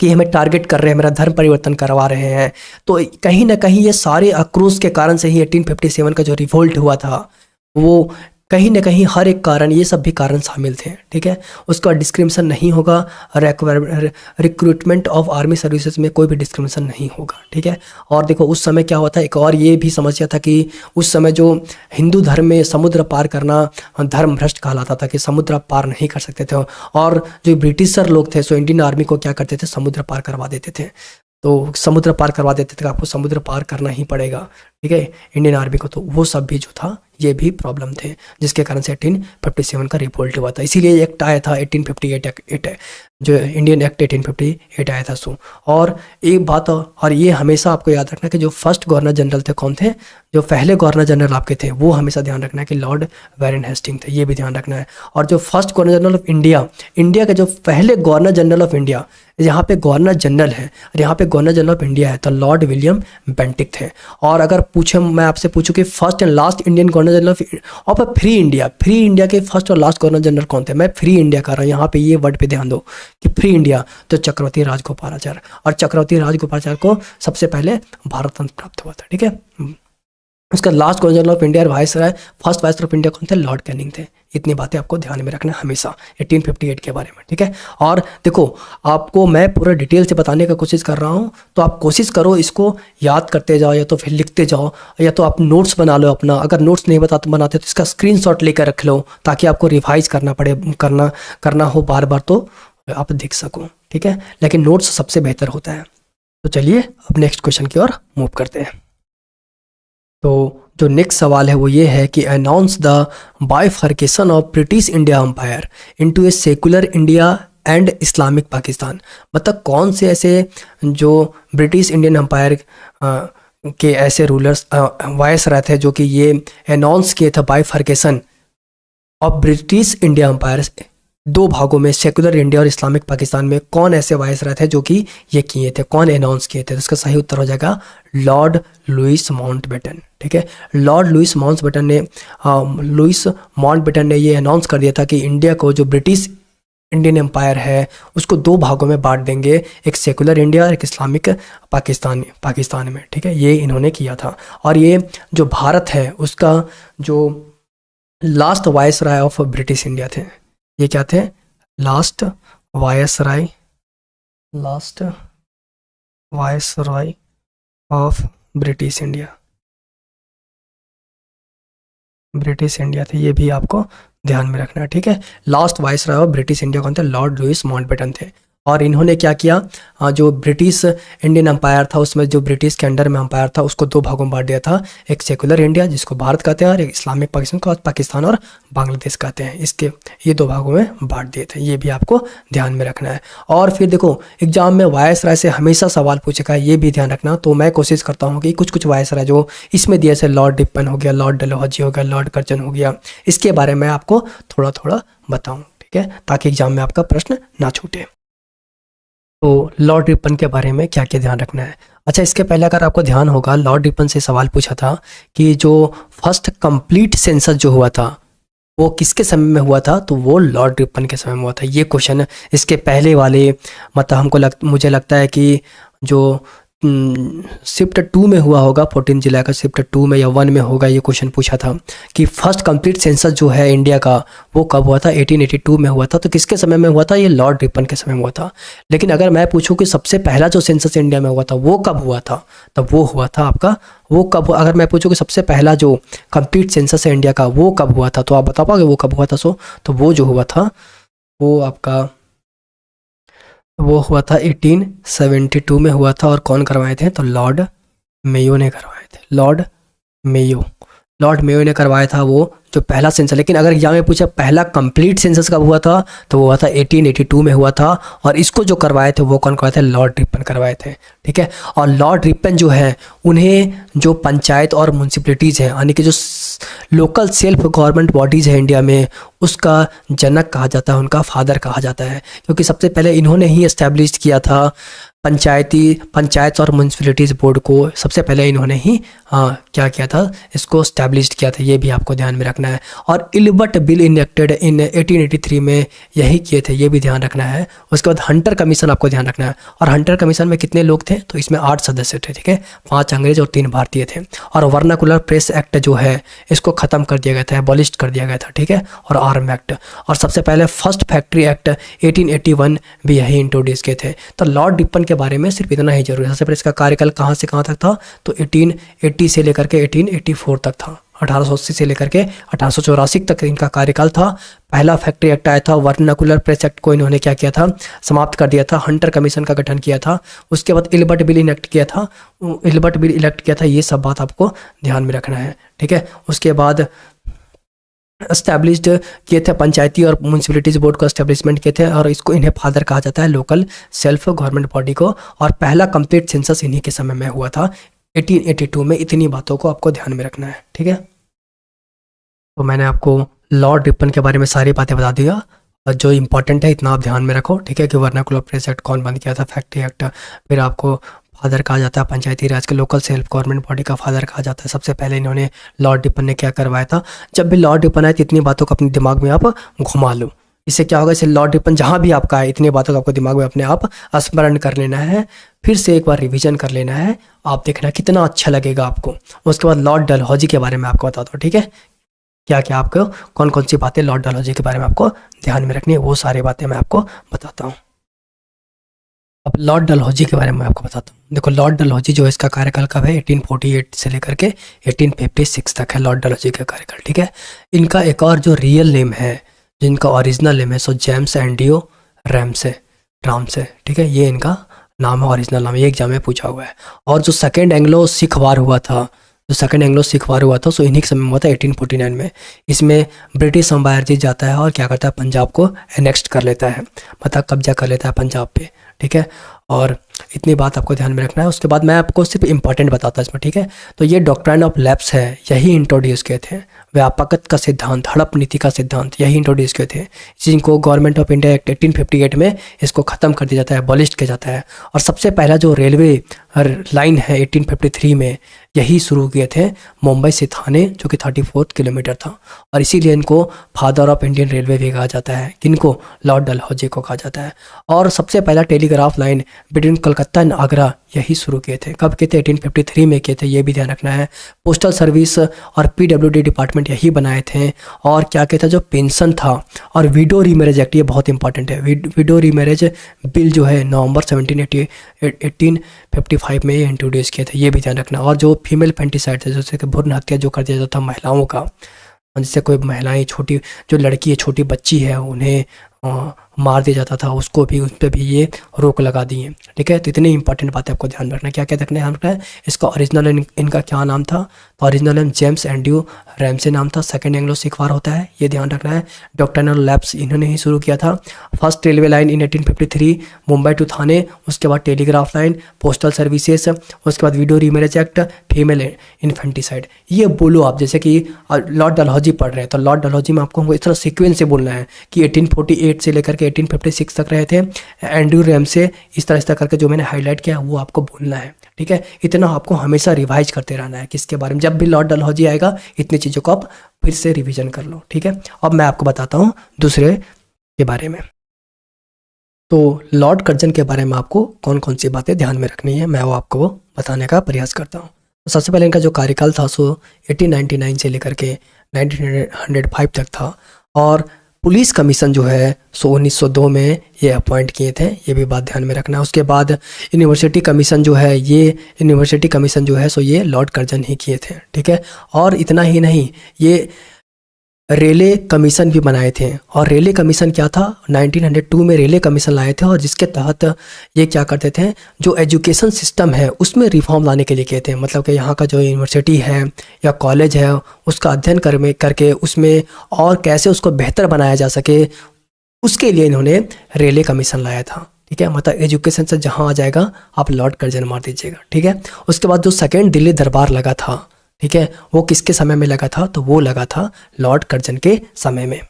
हमें टारगेट कर रहे हैं, मेरा धर्म परिवर्तन करवा रहे हैं। तो कहीं ना कहीं ये सारे आक्रोश के कारण से ही 1857 का जो रिवोल्ट हुआ था वो कहीं ना कहीं हर एक कारण, ये सब भी कारण शामिल थे, ठीक है। उसका डिस्क्रिमिनेशन नहीं होगा, रिक्रूटमेंट ऑफ आर्मी सर्विसेज में कोई भी डिस्क्रिमिनेशन नहीं होगा, ठीक है। और देखो उस समय क्या हुआ था, एक और ये भी समस्या था कि उस समय जो हिंदू धर्म में समुद्र पार करना धर्म भ्रष्ट कहलाता था, कि समुद्र पार नहीं कर सकते थे। और जो ब्रिटिशर लोग थे सो इंडियन आर्मी को क्या करते थे, समुद्र पार करवा देते थे। तो समुद्र पार करवा देते थे, आपको समुद्र पार करना ही पड़ेगा, ठीक है, इंडियन आर्मी को। तो वो सब भी जो था ये भी प्रॉब्लम थे, जिसके कारण से 1857 का रिवोल्ट हुआ था। इसीलिए एक्ट आया था 1858 एक्ट, जो इंडियन एक्ट 1858 आया था सो। और एक बात और ये हमेशा आपको याद रखना कि जो फर्स्ट गवर्नर जनरल थे कौन थे, जो पहले गवर्नर जनरल आपके थे वो हमेशा ध्यान रखना है कि लॉर्ड वारेन हेस्टिंग थे, ये भी ध्यान रखना है। और जो first governor general of India, India के जो पहले गवर्नर जनरल ऑफ इंडिया, यहाँ पे गवर्नर जनरल है और यहाँ पे गवर्नर जनरल ऑफ इंडिया है, तो लॉर्ड विलियम बेंटिक थे। और अगर पूछे, मैं आपसे पूछूं कि first and last Indian governor general of free India, free India के फर्स्ट और लास्ट गवर्नर जनरल कौन थे, मैं फ्री इंडिया कर रहा हूँ, यहाँ पे ये वर्ड पे ध्यान दो कि फ्री इंडिया, तो चक्रवर्ती राजगोपालाचार्य। और चक्रवर्ती राजगोपालाचार्य को सबसे पहले भारत रत्न प्राप्त हुआ था, ठीक है। उसका last governor general of India और viceroy, first viceroy of India कौन थे, लॉर्ड कैनिंग थे। इतनी बातें आपको ध्यान में रखना हमेशा 1858 के बारे में, ठीक है। और देखो आपको मैं पूरा डिटेल से बताने का कोशिश कर रहा हूँ, तो आप कोशिश करो इसको याद करते जाओ या तो फिर लिखते जाओ, या तो आप नोट्स बना लो अपना। अगर नोट्स नहीं बनाते तो इसका स्क्रीनशॉट लेकर रख लो, ताकि आपको रिवाइज करना हो बार बार, तो आप देख सको, ठीक है। लेकिन नोट्स सबसे बेहतर होता है। तो चलिए अब नेक्स्ट क्वेश्चन की ओर मूव करते हैं। तो जो नेक्स्ट सवाल है वो ये है कि announce the bifurcation of British India empire into a secular India and Islamic Pakistan. मतलब कौन से ऐसे जो ब्रिटिश इंडियन एम्पायर के ऐसे रूलर्स वायस रहे थे जो कि ये अनाउंस किए थे bifurcation of British India empire, दो भागों में, सेकुलर इंडिया और इस्लामिक पाकिस्तान में, कौन ऐसे वायस रहे थे जो कि ये किए थे, कौन अनाउंस किए थे। तो इसका सही उत्तर हो जाएगा लॉर्ड लुइस माउंटबेटन, ठीक है। लॉर्ड लुइस माउंटबेटन ने ये अनाउंस कर दिया था कि इंडिया को, जो ब्रिटिश इंडियन एम्पायर है, उसको दो भागों में बांट देंगे, एक सेकुलर इंडिया और एक इस्लामिक पाकिस्तान में, ठीक है। ये इन्होंने किया था। और ये जो भारत है उसका जो last viceroy of British India थे, ये क्या थे, last viceroy of British India थे। ये भी आपको ध्यान में रखना है, ठीक है। Last viceroy of British India कौन थे, लॉर्ड लुइस माउंटबेटन थे। और इन्होंने क्या किया, जो ब्रिटिश इंडियन एम्पायर था उसमें जो ब्रिटिश के अंडर में एम्पायर था उसको दो भागों में बांट दिया था, एक सेकुलर इंडिया जिसको भारत कहते हैं और एक इस्लामिक पाकिस्तान को पाकिस्तान और बांग्लादेश कहते हैं। इसके ये दो भागों में बांट दिए थे, ये भी आपको ध्यान में रखना है। और फिर देखो एग्जाम में वायसराय से हमेशा सवाल पूछेगा, ये भी ध्यान रखना। तो मैं कोशिश करता हूँ कि कुछ वायसराय जो इसमें दिए, जैसे लॉर्ड रिपन हो गया, लॉर्ड डलहौजी हो गया, लॉर्ड कर्जन हो गया, इसके बारे में आपको थोड़ा थोड़ा बताऊँ, ठीक है, ताकि एग्जाम में आपका प्रश्न ना छूटे। तो लॉर्ड रिपन के बारे में क्या क्या ध्यान रखना है। अच्छा, इसके पहले अगर आपको ध्यान होगा, लॉर्ड रिपन से सवाल पूछा था कि जो फर्स्ट कंप्लीट सेंसस जो हुआ था वो किसके समय में हुआ था, तो वो लॉर्ड रिपन के समय में हुआ था। ये क्वेश्चन इसके पहले वाले, मतलब मुझे लगता है कि जो शिफ्ट 2 में हुआ होगा, 14 जुलाई का शिफ्ट 2 में या 1 में होगा, ये क्वेश्चन पूछा था कि फर्स्ट कंप्लीट सेंसस जो है इंडिया का वो कब हुआ था, 1882 में हुआ था। तो किसके समय में हुआ था, ये लॉर्ड रिपन के समय में हुआ था। लेकिन अगर मैं पूछूं कि सबसे पहला जो सेंसस इंडिया में हुआ था वो कब हुआ था, तब वो हुआ था आपका, वो कब, अगर मैं पूछूं कि सबसे पहला जो कंप्लीट सेंसस है इंडिया का वो कब हुआ था, तो आप बता पाओगे वो कब हुआ था। तो वो जो हुआ था वो आपका, वो हुआ था 1872 में हुआ था। और कौन करवाए थे, तो लॉर्ड मेयो ने करवाए थे, लॉर्ड मेयो ने करवाया था वो जो पहला सेंसस। लेकिन अगर यहाँ में पूछा पहला कंप्लीट सेंसस कब हुआ था, तो वो हुआ था 1882 में हुआ था। और इसको जो करवाए थे वो कौन करवाए थे, लॉर्ड रिपन करवाए थे, ठीक है। और लॉर्ड रिपन जो है उन्हें जो पंचायत और म्यूनसिपलिटीज़ हैं, यानी कि जो लोकल सेल्फ गवर्नमेंट बॉडीज़ है इंडिया में, उसका जनक कहा जाता है, उनका फादर कहा जाता है, क्योंकि सबसे पहले इन्होंने ही एस्टैब्लिश किया था पंचायत और म्यूनसिपैलिटीज़ बोर्ड को सबसे पहले इन्होंने ही क्या किया था, इसको स्टैब्लिश किया था, ये भी आपको ध्यान में रखना है। और इल्बर्ट बिल इनेक्टेड इन 1883 में यही किए थे, ये भी ध्यान रखना है। उसके बाद हंटर कमीशन आपको ध्यान रखना है, और हंटर कमीशन में कितने लोग थे, तो इसमें 8 सदस्य थे, ठीक है, 5 अंग्रेज और 3 भारतीय थे। और वर्नाकुलर प्रेस एक्ट जो है इसको ख़त्म कर दिया गया था, एबॉलिश कर दिया गया था, ठीक है, और आर्म एक्ट, और सबसे पहले फर्स्ट फैक्ट्री एक्ट 1881 भी यही इंट्रोड्यूस किए थे। तो लॉर्ड रिपन के बारे में सिर्फ इतना ही जरूरी है। सबसे पहले इसका कार्यकाल कहाँ से कहाँ तक था, तो 1880 से लेकर के 1884 तक था। 1880 से लेकर के 1884 तक इनका कार्यकाल था। पहला फैक्ट्री एक्ट आया था, वर्नाकुलर प्रेस एक्ट को इन्होंने क्या किया था, समाप्त कर दिया था, हंटर कमीशन का गठन किया था। उसके बाद इल्बर्ट बिल इनेक्ट किया था, इल्बर्ट बिल इलेक्ट किया था, ये सब बात आपको ध्यान में रखना है, ठीक है। उसके बाद एस्टैब्लिश्ड किए थे, पंचायती और म्यूनसिपैलिटीज बोर्ड को एस्टैब्लिशमेंट किए थे, और इसको इन्हें फादर कहा जाता है लोकल सेल्फ गवर्नमेंट बॉडी को। और पहला कंप्लीट सेंसस इन्हीं के समय में हुआ था 1882 में। इतनी बातों को आपको ध्यान में रखना है, ठीक है। तो मैंने आपको लॉर्ड रिपन के बारे में सारी बातें बता दिया, और जो इंपॉर्टेंट है इतना आप ध्यान में रखो, ठीक है, कि वर्नाकुलर प्रेस एक्ट कौन बंद किया था, फैक्ट्री एक्ट, फिर आपको फादर कहा जाता है पंचायती राज के, लोकल सेल्फ गवर्नमेंट बॉडी का फादर कहा जाता है। सबसे पहले इन्होंने लॉर्ड रिपन ने क्या करवाया था। जब भी लॉर्ड रिपन आए तो इतनी बातों को अपने दिमाग में आप घुमा लो। इससे क्या होगा, इससे लॉर्ड रिपन जहाँ भी आपका है इतनी बातों को आपको दिमाग में अपने आप स्मरण कर लेना है, फिर से एक बार रिवीजन कर लेना है, आप देखना कितना अच्छा लगेगा आपको। उसके बाद लॉर्ड डलहौजी के बारे में आपको बता दो, ठीक है, क्या क्या आपको कौन कौन सी बातें लॉर्ड डलहौजी के बारे में आपको ध्यान में रखनी है, वो सारी बातें मैं आपको बताता हूँ। अब लॉर्ड डलहौजी के बारे में आपको बताता हूँ। देखो, लॉर्ड डलहौजी जो है इसका कार्यकाल कब है, 1848 से लेकर के 1856 तक है लॉर्ड डलहौजी का कार्यकाल, ठीक है। इनका एक और जो रियल नेम है, जिनका ओरिजिनल नेम है, सो जेम्स एंड्रयू रामसे, ठीक है, ये इनका नाम है, ओरिजिनल नाम, ये एग्जाम में पूछा हुआ है। और जो सेकेंड एंग्लो सिख वार हुआ था, सो इन्हीं के समय में हुआ था 1849 में। इसमें ब्रिटिश एम्पायर जीत जाता है और क्या करता है, पंजाब को एनेक्स्ट कर लेता है, मतलब कब्जा कर लेता है पंजाब पे, ठीक है। और इतनी बात आपको ध्यान में रखना है। उसके बाद मैं आपको सिर्फ इंपॉर्टेंट बताता हूँ इसमें, ठीक है। तो ये डॉक्ट्राइन ऑफ लैप्स है, यही इंट्रोड्यूस किए थे। व्यापकत का सिद्धांत, हड़प नीति का सिद्धांत, यही इंट्रोड्यूस किए थे, जिनको गवर्नमेंट ऑफ इंडिया एक्ट 1858 में इसको ख़त्म कर दिया जाता है, एबॉलिश किया जाता है। और सबसे पहला जो रेलवे लाइन है 1853 में यही शुरू किए थे, मुंबई से थाने, जो कि 34 किलोमीटर था। और इसीलिए इनको फादर ऑफ इंडियन रेलवे भी कहा जाता है। किनको, लॉर्ड डलहौजी को कहा जाता है। और सबसे पहला telegraph line between Calcutta and Agra यही शुरू किए थे। कब किए थे, 1853 में किए थे, ये भी ध्यान रखना है। पोस्टल सर्विस और PWD डिपार्टमेंट यही बनाए थे। और क्या कहते हैं, जो पेंशन था और विडो रीमैरेज एक्ट, ये बहुत इंपॉर्टेंट है। विडो रीमैरेज बिल जो है नवंबर 1855 में ये इंट्रोड्यूस किए थे, ये भी ध्यान रखना। और जो फीमेल पेंटिसाइड थे, जैसे कि भ्रूण हत्या जो कर दिया जाता था महिलाओं का, जिससे कोई महिलाएं, छोटी जो लड़की है, छोटी बच्ची है, उन्हें मार दिया जाता था, उसको भी, उस पर भी ये रोक लगा दी है, ठीक है। तो इतनी इंपॉर्टेंट बातें आपको ध्यान रखना है। क्या क्या ध्यान रखना है, इसका ओरिजिनल इनका क्या नाम था, तो original name James Andrew Ramsay नाम था। सेकेंड एंग्लो सिख वार होता है, ये ध्यान रखना है। डॉक्ट्रिनल लैब्स इन्होंने ही शुरू किया था। First railway line in 1853 Mumbai to Thane, उसके बाद टेलीग्राफ लाइन, पोस्टल सर्विसेज, उसके बाद widow remarriage act, female infanticide. ये बोलो आप, जैसे कि लॉर्ड डलहौजी पढ़ रहे हैं तो लॉर्ड डलहौजी में आपको इस तरह सीक्वेंस से बोलना है कि 1848 से लेकर के 1856 तक रहे थे। एंड्रयू रैमसे, इस तरह करके जो मैंने हाईलाइट किया वो आपको बोलना है, ठीक है। इतना आपको हमेशा रिवाइज करते रहना है किसके बारे में। जब भी लॉर्ड डलहौजी आएगा इतनी चीज़ों को आप फिर से रिवीजन कर लो, ठीक है। अब मैं आपको बताता हूँ दूसरे के बारे में। तो लॉर्ड कर्जन के बारे में आपको कौन कौन सी बातें ध्यान में रखनी है, मैं वो आपको बताने का प्रयास करता हूँ। तो सबसे पहले इनका जो कार्यकाल था सो 1899 से लेकर के 1905 तक था। और पुलिस कमीशन जो है सो 1902 में ये अपॉइंट किए थे, ये भी बात ध्यान में रखना है। उसके बाद यूनिवर्सिटी कमीशन जो है, ये यूनिवर्सिटी कमीशन जो है सो ये लॉर्ड कर्जन ही किए थे, ठीक है। और इतना ही नहीं, ये रेले कमीशन भी बनाए थे। और रेले कमीशन क्या था, 1902 में रेले कमीशन लाए थे, और जिसके तहत ये क्या करते थे, जो एजुकेशन सिस्टम है उसमें रिफॉर्म लाने के लिए किए थे। मतलब कि यहाँ का जो यूनिवर्सिटी है या कॉलेज है उसका अध्ययन करके उसमें और कैसे उसको बेहतर बनाया जा सके, उसके लिए इन्होंने रेले कमीशन लाया था, ठीक है। मतलब एजुकेशन से जहाँ आ जाएगा आप लॉर्ड कर्जन मार दीजिएगा, ठीक है। उसके बाद जो सेकेंड दिल्ली दरबार लगा था, ठीक है, वो किसके समय में लगा था, तो वो लगा था लॉर्ड कर्जन के समय में।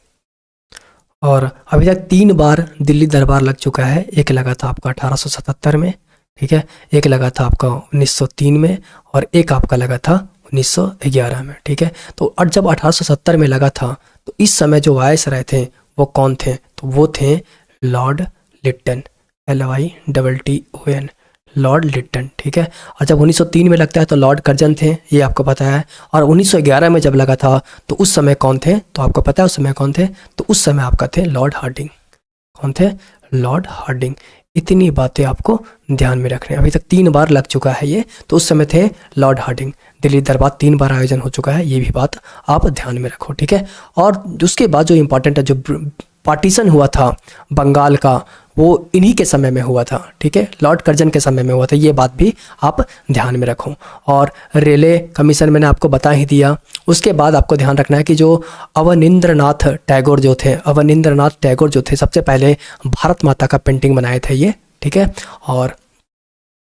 और अभी तक 3 बार दिल्ली दरबार लग चुका है। एक लगा था आपका 1877 में, ठीक है। एक लगा था आपका 1903 में और एक आपका लगा था 1911 में, ठीक है। तो और जब 1870 में लगा था तो इस समय जो वायसराय थे वो कौन थे, तो वो थे Lord Lytton, LYTTON, Lord Lytton, ठीक है। और जब 1903 में लगता है तो लॉर्ड कर्जन थे, ये आपको पता है। और 1911 में जब लगा था तो उस समय कौन थे, तो आपको पता है उस समय कौन थे, तो उस समय आपका थे लॉर्ड हार्डिंग। कौन थे, लॉर्ड हार्डिंग। इतनी बातें आपको ध्यान में रखने, अभी तक 3 बार लग चुका है ये, तो उस समय थे लॉर्ड हार्डिंग। दिल्ली दरबार 3 बार आयोजन हो चुका है, ये भी बात आप ध्यान में रखो, ठीक है। और उसके बाद जो इम्पोर्टेंट है, जो पार्टीशन हुआ था बंगाल का, वो इन्हीं के समय में हुआ था, ठीक है, लॉर्ड कर्जन के समय में हुआ था, ये बात भी आप ध्यान में रखो। और रेले कमीशन मैंने आपको बता ही दिया। उसके बाद आपको ध्यान रखना है कि जो अवनींद्रनाथ टैगोर जो थे, अवनींद्रनाथ टैगोर जो थे, सबसे पहले भारत माता का पेंटिंग बनाए थे ये, ठीक है। और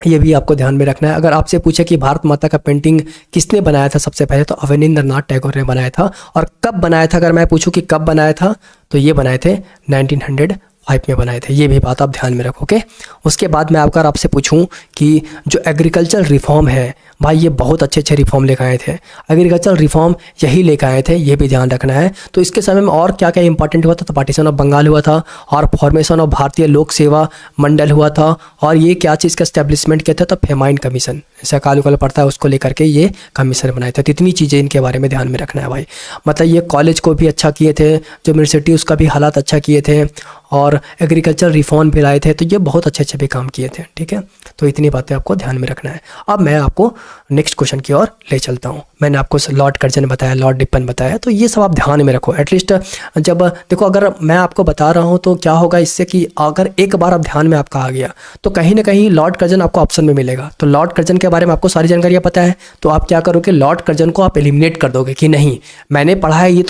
ये भी आपको ध्यान में रखना है। अगर आपसे पूछे कि भारत माता का पेंटिंग किसने बनाया था सबसे पहले, तो अवनींद्रनाथ टैगोर ने बनाया था। और कब बनाया था, अगर मैं पूछूं कि कब बनाया था, तो ये बनाए थे 1905 में बनाए थे, ये भी बात आप ध्यान में रखोगे। उसके बाद मैं अगर आपसे पूछूं कि जो एग्रीकल्चर रिफॉर्म है, भाई ये बहुत अच्छे अच्छे रिफॉर्म लेकर आए थे, एग्रीकल्चर रिफॉर्म यही लेकर आए थे, ये भी ध्यान रखना है। तो इसके समय में और क्या क्या इंपॉर्टेंट हुआ था, तो पार्टीशन ऑफ बंगाल हुआ था, और फॉर्मेशन ऑफ भारतीय लोक सेवा मंडल हुआ था, और ये क्या चीज़ का स्टैब्लिशमेंट किया था, तो फेमाइन कमीशन, जैसा कालू काल पड़ता है उसको लेकर के ये कमीशन बनाए थे। तो इतनी चीज़ें इनके बारे में ध्यान में रखना है भाई। मतलब ये कॉलेज को भी अच्छा किए थे, जो यूनिवर्सिटी उसका भी हालात अच्छा किए थे, और एग्रीकल्चर रिफॉर्म भी लाए थे, तो ये बहुत अच्छे अच्छे भी काम किए थे, ठीक है। तो इतनी बातें आपको ध्यान में रखना है। अब मैं आपको नेक्स्ट क्वेश्चन की ओर ले चलता हूँ। मैंने आपको लॉर्ड कर्जन बताया, लॉर्ड लिप्टन बताया, तो ये सब आप ध्यान में रखो। एटलीस्ट जब देखो, अगर मैं आपको बता रहा हूँ तो क्या होगा इससे कि अगर एक बार आप ध्यान में आपका आ गया तो कहीं ना कहीं लॉर्ड कर्जन आपको ऑप्शन में मिलेगा। तो लॉर्ड कर्जन के बारे में आपको सारी जानकारियाँ पता है, तो आप क्या करोगे, लॉर्ड कर्जन को आप एलिमिनेट कर दोगे कि नहीं मैंने पढ़ा है, ये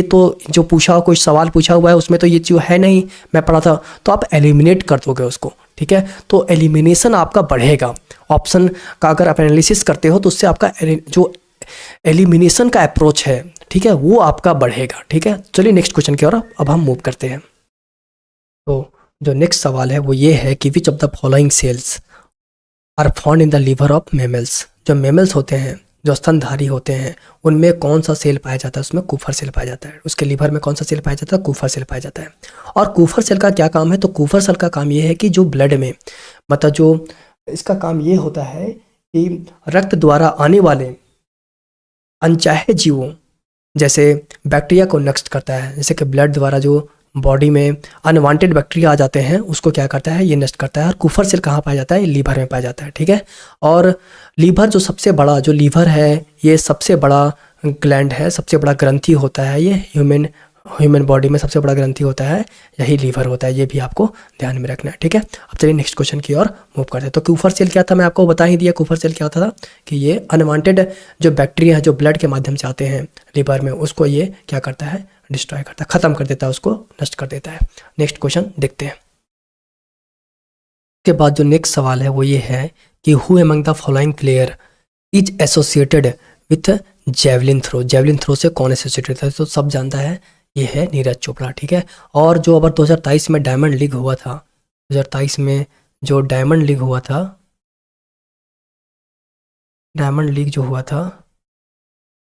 तो जो पूछा, कोई सवाल पूछा हुआ है उसमें तो ये चीज़ है नहीं, मैं पढ़ा था, तो आप एलिमिनेट कर दोगे उसको, ठीक है। तो एलिमिनेशन आपका बढ़ेगा। ऑप्शन का अगर आप एनालिसिस करते हो तो उससे आपका जो एलिमिनेशन का अप्रोच है, ठीक है, वो आपका बढ़ेगा, ठीक है। चलिए नेक्स्ट क्वेश्चन की ओर अब हम मूव करते हैं। तो जो नेक्स्ट सवाल है वो ये है कि which of the following cells are found in the liver of mammals. जो मेमल्स होते हैं, जो स्तनधारी होते हैं, उनमें कौन सा सेल पाया जाता है, उसमें कूफर सेल पाया जाता है। उसके लीवर में कौन सा सेल पाया जाता है, कूफर सेल पाया जाता है। और कूफर सेल का क्या काम है, तो कूफर सेल का काम ये है कि जो ब्लड में, मतलब जो इसका काम ये होता है कि रक्त द्वारा आने वाले अनचाहे जीवों, जैसे बैक्टीरिया को नष्ट करता है। जैसे कि ब्लड द्वारा जो बॉडी में अनवांटेड बैक्टीरिया आ जाते हैं उसको क्या करता है, ये नष्ट करता है। और कूफर सेल कहाँ पाया जाता है, लीवर में पाया जाता है, ठीक है। और लीवर जो सबसे बड़ा, जो लीवर है ये सबसे बड़ा ग्लैंड है, सबसे बड़ा ग्रंथि होता है, ये ह्यूमन बॉडी में सबसे बड़ा ग्रंथि होता है, यही लीवर होता है, ये भी आपको ध्यान में रखना है, ठीक है। अब चलिए नेक्स्ट क्वेश्चन की ओर मूव करते हैं। तो कूफर सेल क्या था, मैं आपको बता ही दिया। कूफर सेल क्या होता था कि ये अनवांटेड जो बैक्टीरिया है जो ब्लड के माध्यम से आते हैं लीवर में, उसको ये क्या करता है, डिस्ट्रॉय करता है, खत्म कर देता है, उसको नष्ट कर देता है। नेक्स्ट क्वेश्चन देखते हैं। उसके बाद जो नेक्स्ट सवाल है वो ये है कि who among the following player is associated with javelin throw. Javelin throw से कौन एसोसिएटेड था, तो सब जानता है, ये है नीरज चोपड़ा, ठीक है। और जो अगर 2023 में डायमंड लीग हुआ था, 2023 में जो डायमंड लीग हुआ था, डायमंड लीग जो हुआ था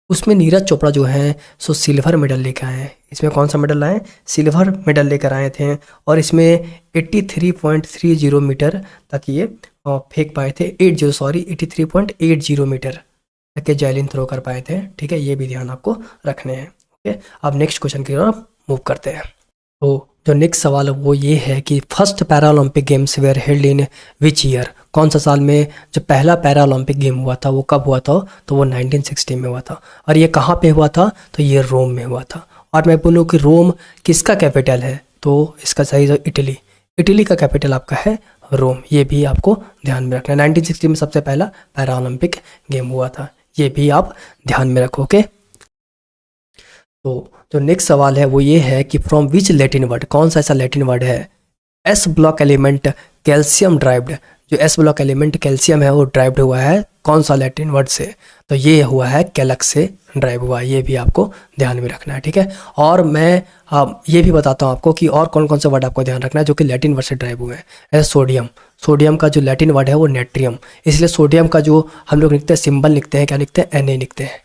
उसमें नीरज चोपड़ा जो है सो सिल्वर मेडल लेकर आए हैं। इसमें कौन सा मेडल लाए, सिल्वर मेडल लेकर आए थे। और इसमें 83.30 मीटर तक ये फेंक पाए थे, 83.80 मीटर तक के जैवलिन थ्रो कर पाए थे, ठीक है। ये भी ध्यान आपको रखने हैं, ओके। अब नेक्स्ट क्वेश्चन की ओर मूव करते हैं। तो जो नेक्स्ट सवाल है वो ये है कि first Paralympic games where held in which year. कौन सा साल में जो पहला पैरालंपिक गेम हुआ था वो कब हुआ था, तो वो 1960 में हुआ था। और ये कहाँ पे हुआ था, तो ये रोम में हुआ था। और मैं बोलूँ कि रोम किसका कैपिटल है, तो इसका सही है इटली। इटली का कैपिटल आपका है रोम, ये भी आपको ध्यान में रखना है। 1960 में सबसे पहला पैरालंपिक गेम हुआ था, ये भी आप ध्यान में रखोगे। तो जो नेक्स्ट सवाल है वो ये है कि फ्रॉम विच लैटिन वर्ड, कौन सा ऐसा लैटिन वर्ड है, S block element calcium derived जो एस ब्लॉक एलिमेंट कैल्शियम है वो ड्राइव्ड हुआ है कौन सा लैटिन वर्ड से, तो ये हुआ है कैलक्स से ड्राइव हुआ है, ये भी आपको ध्यान में रखना है, ठीक है। और मैं ये भी बताता हूँ आपको कि और कौन कौन से वर्ड आपको ध्यान रखना है जो कि लैटिन वर्ड से ड्राइव हुए हैं। जैसे सोडियम, सोडियम का जो लैटिन वर्ड है वो नेट्रियम, इसलिए सोडियम का जो हम लोग लिखते हैं सिंबल लिखते हैं, क्या लिखते हैं, Na लिखते हैं,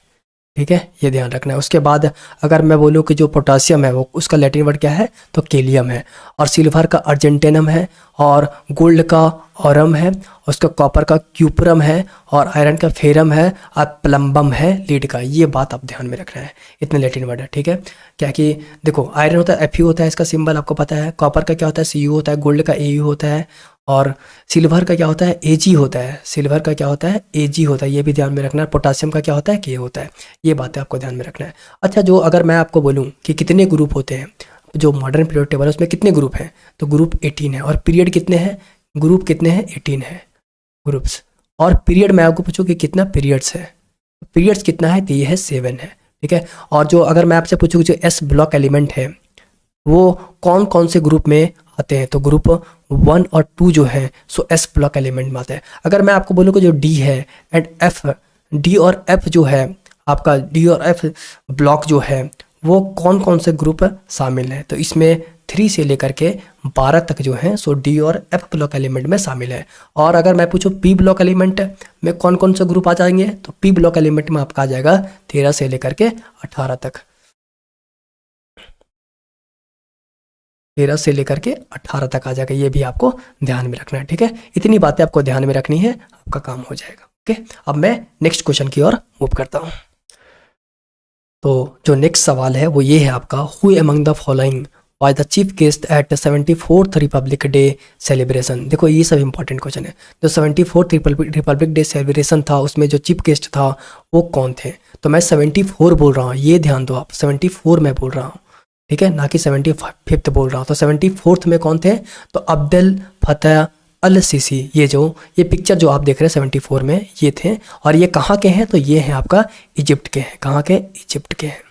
ठीक है, ये ध्यान रखना है। उसके बाद अगर मैं बोलूँ कि जो पोटासियम है वो उसका लैटिन वर्ड क्या है, तो केलियम है। और सिल्वर का अर्जेंटेनम है, और गोल्ड का ऑरम है, उसका कॉपर का क्यूपरम है, और आयरन का फेरम है, और प्लम्बम है लीड का। ये बात आप ध्यान में रखना है, इतने लैटिन वर्ड है, ठीक है। क्या कि देखो आयरन होता है Fe होता है, इसका सिंबल आपको पता है, कॉपर का क्या होता है Cu होता है, गोल्ड का Au होता है, और सिल्वर का क्या होता है Ag होता है, सिल्वर का क्या होता है Ag होता है, ये भी ध्यान में रखना है। पोटासियम का क्या होता है K होता है, ये बातें आपको ध्यान में रखना है। अच्छा, जो अगर मैं आपको बोलूँ कि कितने ग्रुप होते हैं, जो मॉडर्न पीरियड टेबल है उसमें कितने ग्रुप हैं, तो ग्रुप 18 है। और पीरियड कितने हैं, ग्रुप कितने हैं, 18 है ग्रुप्स। और पीरियड मैं आपको पूछूँ कि कितना पीरियड्स है, पीरियड्स कितना है, तो ये है 7 है, ठीक है। और जो अगर मैं आपसे पूछूँ जो एस ब्लॉक एलिमेंट है वो कौन कौन से ग्रुप में आते हैं, तो ग्रुप 1 और 2 जो है सो एस ब्लॉक एलिमेंट में आते हैं। अगर मैं आपको बोलूँ कि जो डी है एंड एफ, डी और एफ जो है आपका, डी और एफ ब्लॉक जो है वो कौन कौन से ग्रुप शामिल हैं, तो इसमें 3 से लेकर के 12 तक जो है सो डी और एफ ब्लॉक एलिमेंट में शामिल है। और अगर मैं पूछूँ पी ब्लॉक एलिमेंट में कौन कौन से ग्रुप आ जाएंगे, तो पी ब्लॉक एलिमेंट में आपका आ जाएगा 13 से लेकर के 18 तक, 13 से लेकर के 18 तक आ जाएगा, ये भी आपको ध्यान में रखना है, ठीक है। इतनी बातें आपको ध्यान में रखनी है, आपका काम हो जाएगा, ओके। अब मैं नेक्स्ट क्वेश्चन की ओर मूव करता हूँ। तो जो नेक्स्ट सवाल है वो ये है आपका, who among the following was the chief guest at 74th Republic day celebration. देखो ये सब इंपॉर्टेंट क्वेश्चन है। जो 74th रिपब्लिक डे सेलिब्रेशन था उसमें जो चीफ गेस्ट था वो कौन थे, तो मैं 74 बोल रहा हूँ, ये ध्यान दो आप, 74 मैं बोल रहा हूँ, ठीक है, ना कि 75th बोल रहा हूँ। तो 74th में कौन थे, तो अब्दुल फतेह अल सीसी, ये पिक्चर जो आप देख रहे हैं 74 में ये थे। और ये कहाँ के हैं, तो ये हैं आपका इजिप्ट के हैं, कहाँ के, इजिप्ट के हैं,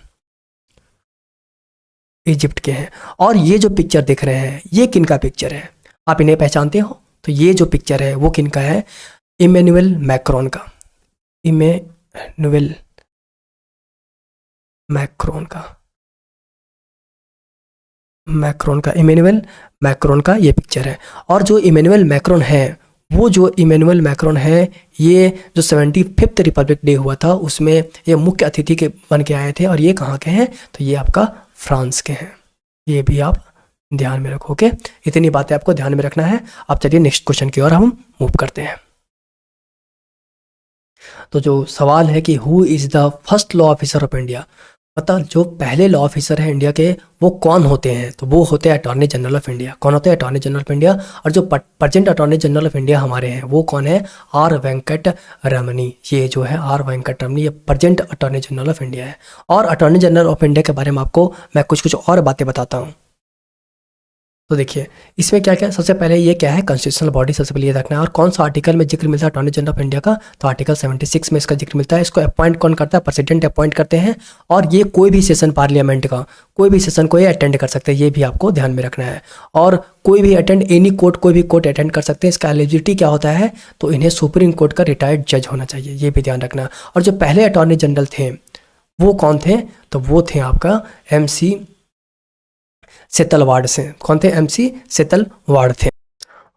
इजिप्ट के हैं। और ये जो पिक्चर देख रहे हैं ये किन का पिक्चर है, आप इन्हें पहचानते हो, तो ये जो पिक्चर है वो किन का है, इमैनुअल मैक्रोन का, इमैनुअल मैक्रोन का, मैक्रोन का, इमैनुअल मैक्रोन का ये पिक्चर है। और जो इमैनुअल मैक्रोन है, वो जो इमैनुअल मैक्रोन है, ये जो 75th रिपब्लिक डे हुआ था उसमें ये मुख्य अतिथि के बन के आए थे। और ये कहाँ के हैं, तो ये आपका फ्रांस के हैं, ये भी आप ध्यान में रखोगे, इतनी बातें आपको ध्यान में रखना है। अब चलिए नेक्स्ट क्वेश्चन की ओर हम मूव करते हैं। तो जो सवाल है कि who is the first law officer of India, मतलब जो पहले लॉ ऑफिसर है इंडिया के वो कौन होते हैं, तो वो होते हैं अटॉर्नी जनरल ऑफ इंडिया। कौन होते हैं, अटॉर्नी जनरल ऑफ इंडिया। और जो present attorney general of India हमारे हैं वो कौन है, आर वेंकट रमनी। ये जो है आर वेंकट रमनी, ये present attorney general of India है। और अटॉर्नी जनरल ऑफ इंडिया के बारे में आपको मैं कुछ और बातें बताता हूँ। तो देखिए इसमें क्या क्या, सबसे पहले ये क्या है, कॉन्स्टिट्यूशनल बॉडी सबसे पहले ये रखना है। और कौन सा आर्टिकल में जिक्र मिलता है अटॉर्नी जनरल ऑफ इंडिया का, तो आर्टिकल 76 में इसका जिक्र मिलता है। इसको अपॉइंट कौन करता है, प्रेसिडेंट अपॉइंट करते हैं। और ये कोई भी सेशन पार्लियामेंट का, कोई भी सेशन को ये अटेंड कर सकते हैं, ये भी आपको ध्यान में रखना है। और कोई भी अटेंड एनी कोर्ट, कोई भी कोर्ट अटेंड कर सकते हैं। इसका एलिजिबिलिटी क्या होता है, तो इन्हें सुप्रीम कोर्ट का रिटायर्ड जज होना चाहिए, ये भी ध्यान रखना। और जो पहले अटॉर्नी जनरल थे वो कौन थे, तो वो थे आपका MC सेतलवाड़ से। कौन थे, MC सेतलवाड़ थे।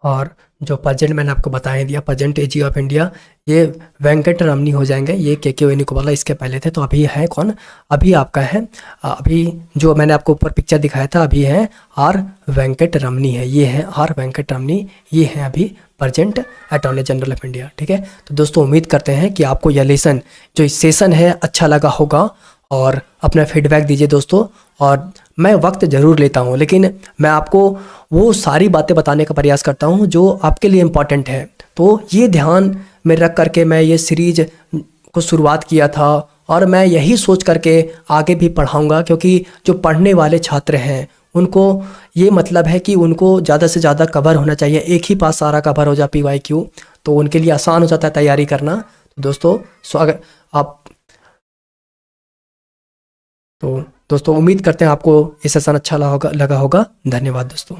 और जो प्रेजेंट मैंने आपको बताया दिया, प्रेजेंट AG ऑफ इंडिया, ये वेंकट रमनी हो जाएंगे, ये KK वेणुगोपाल इसके पहले थे। तो अभी है कौन, अभी आपका है, अभी जो मैंने आपको ऊपर पिक्चर दिखाया था अभी है R वेंकट रमनी है, ये है R वेंकट रमनी, ये है अभी present attorney general of India, ठीक है। तो दोस्तों उम्मीद करते हैं कि आपको यह लेसन, जो इस सेशन है, अच्छा लगा होगा। और अपना फीडबैक दीजिए दोस्तों। और मैं वक्त ज़रूर लेता हूँ, लेकिन मैं आपको वो सारी बातें बताने का प्रयास करता हूँ जो आपके लिए इम्पॉर्टेंट है। तो ये ध्यान में रख करके मैं ये सीरीज को शुरुआत किया था, और मैं यही सोच करके आगे भी पढ़ाऊँगा, क्योंकि जो पढ़ने वाले छात्र हैं उनको ये मतलब है कि उनको ज़्यादा से ज़्यादा कवर होना चाहिए। एक ही पास सारा कवर हो जाए PYQ, तो उनके लिए आसान हो जाता है तैयारी करना। तो दोस्तों स्वागत आप, तो दोस्तों उम्मीद करते हैं आपको ये सेशन अच्छा लगा होगा। धन्यवाद दोस्तों।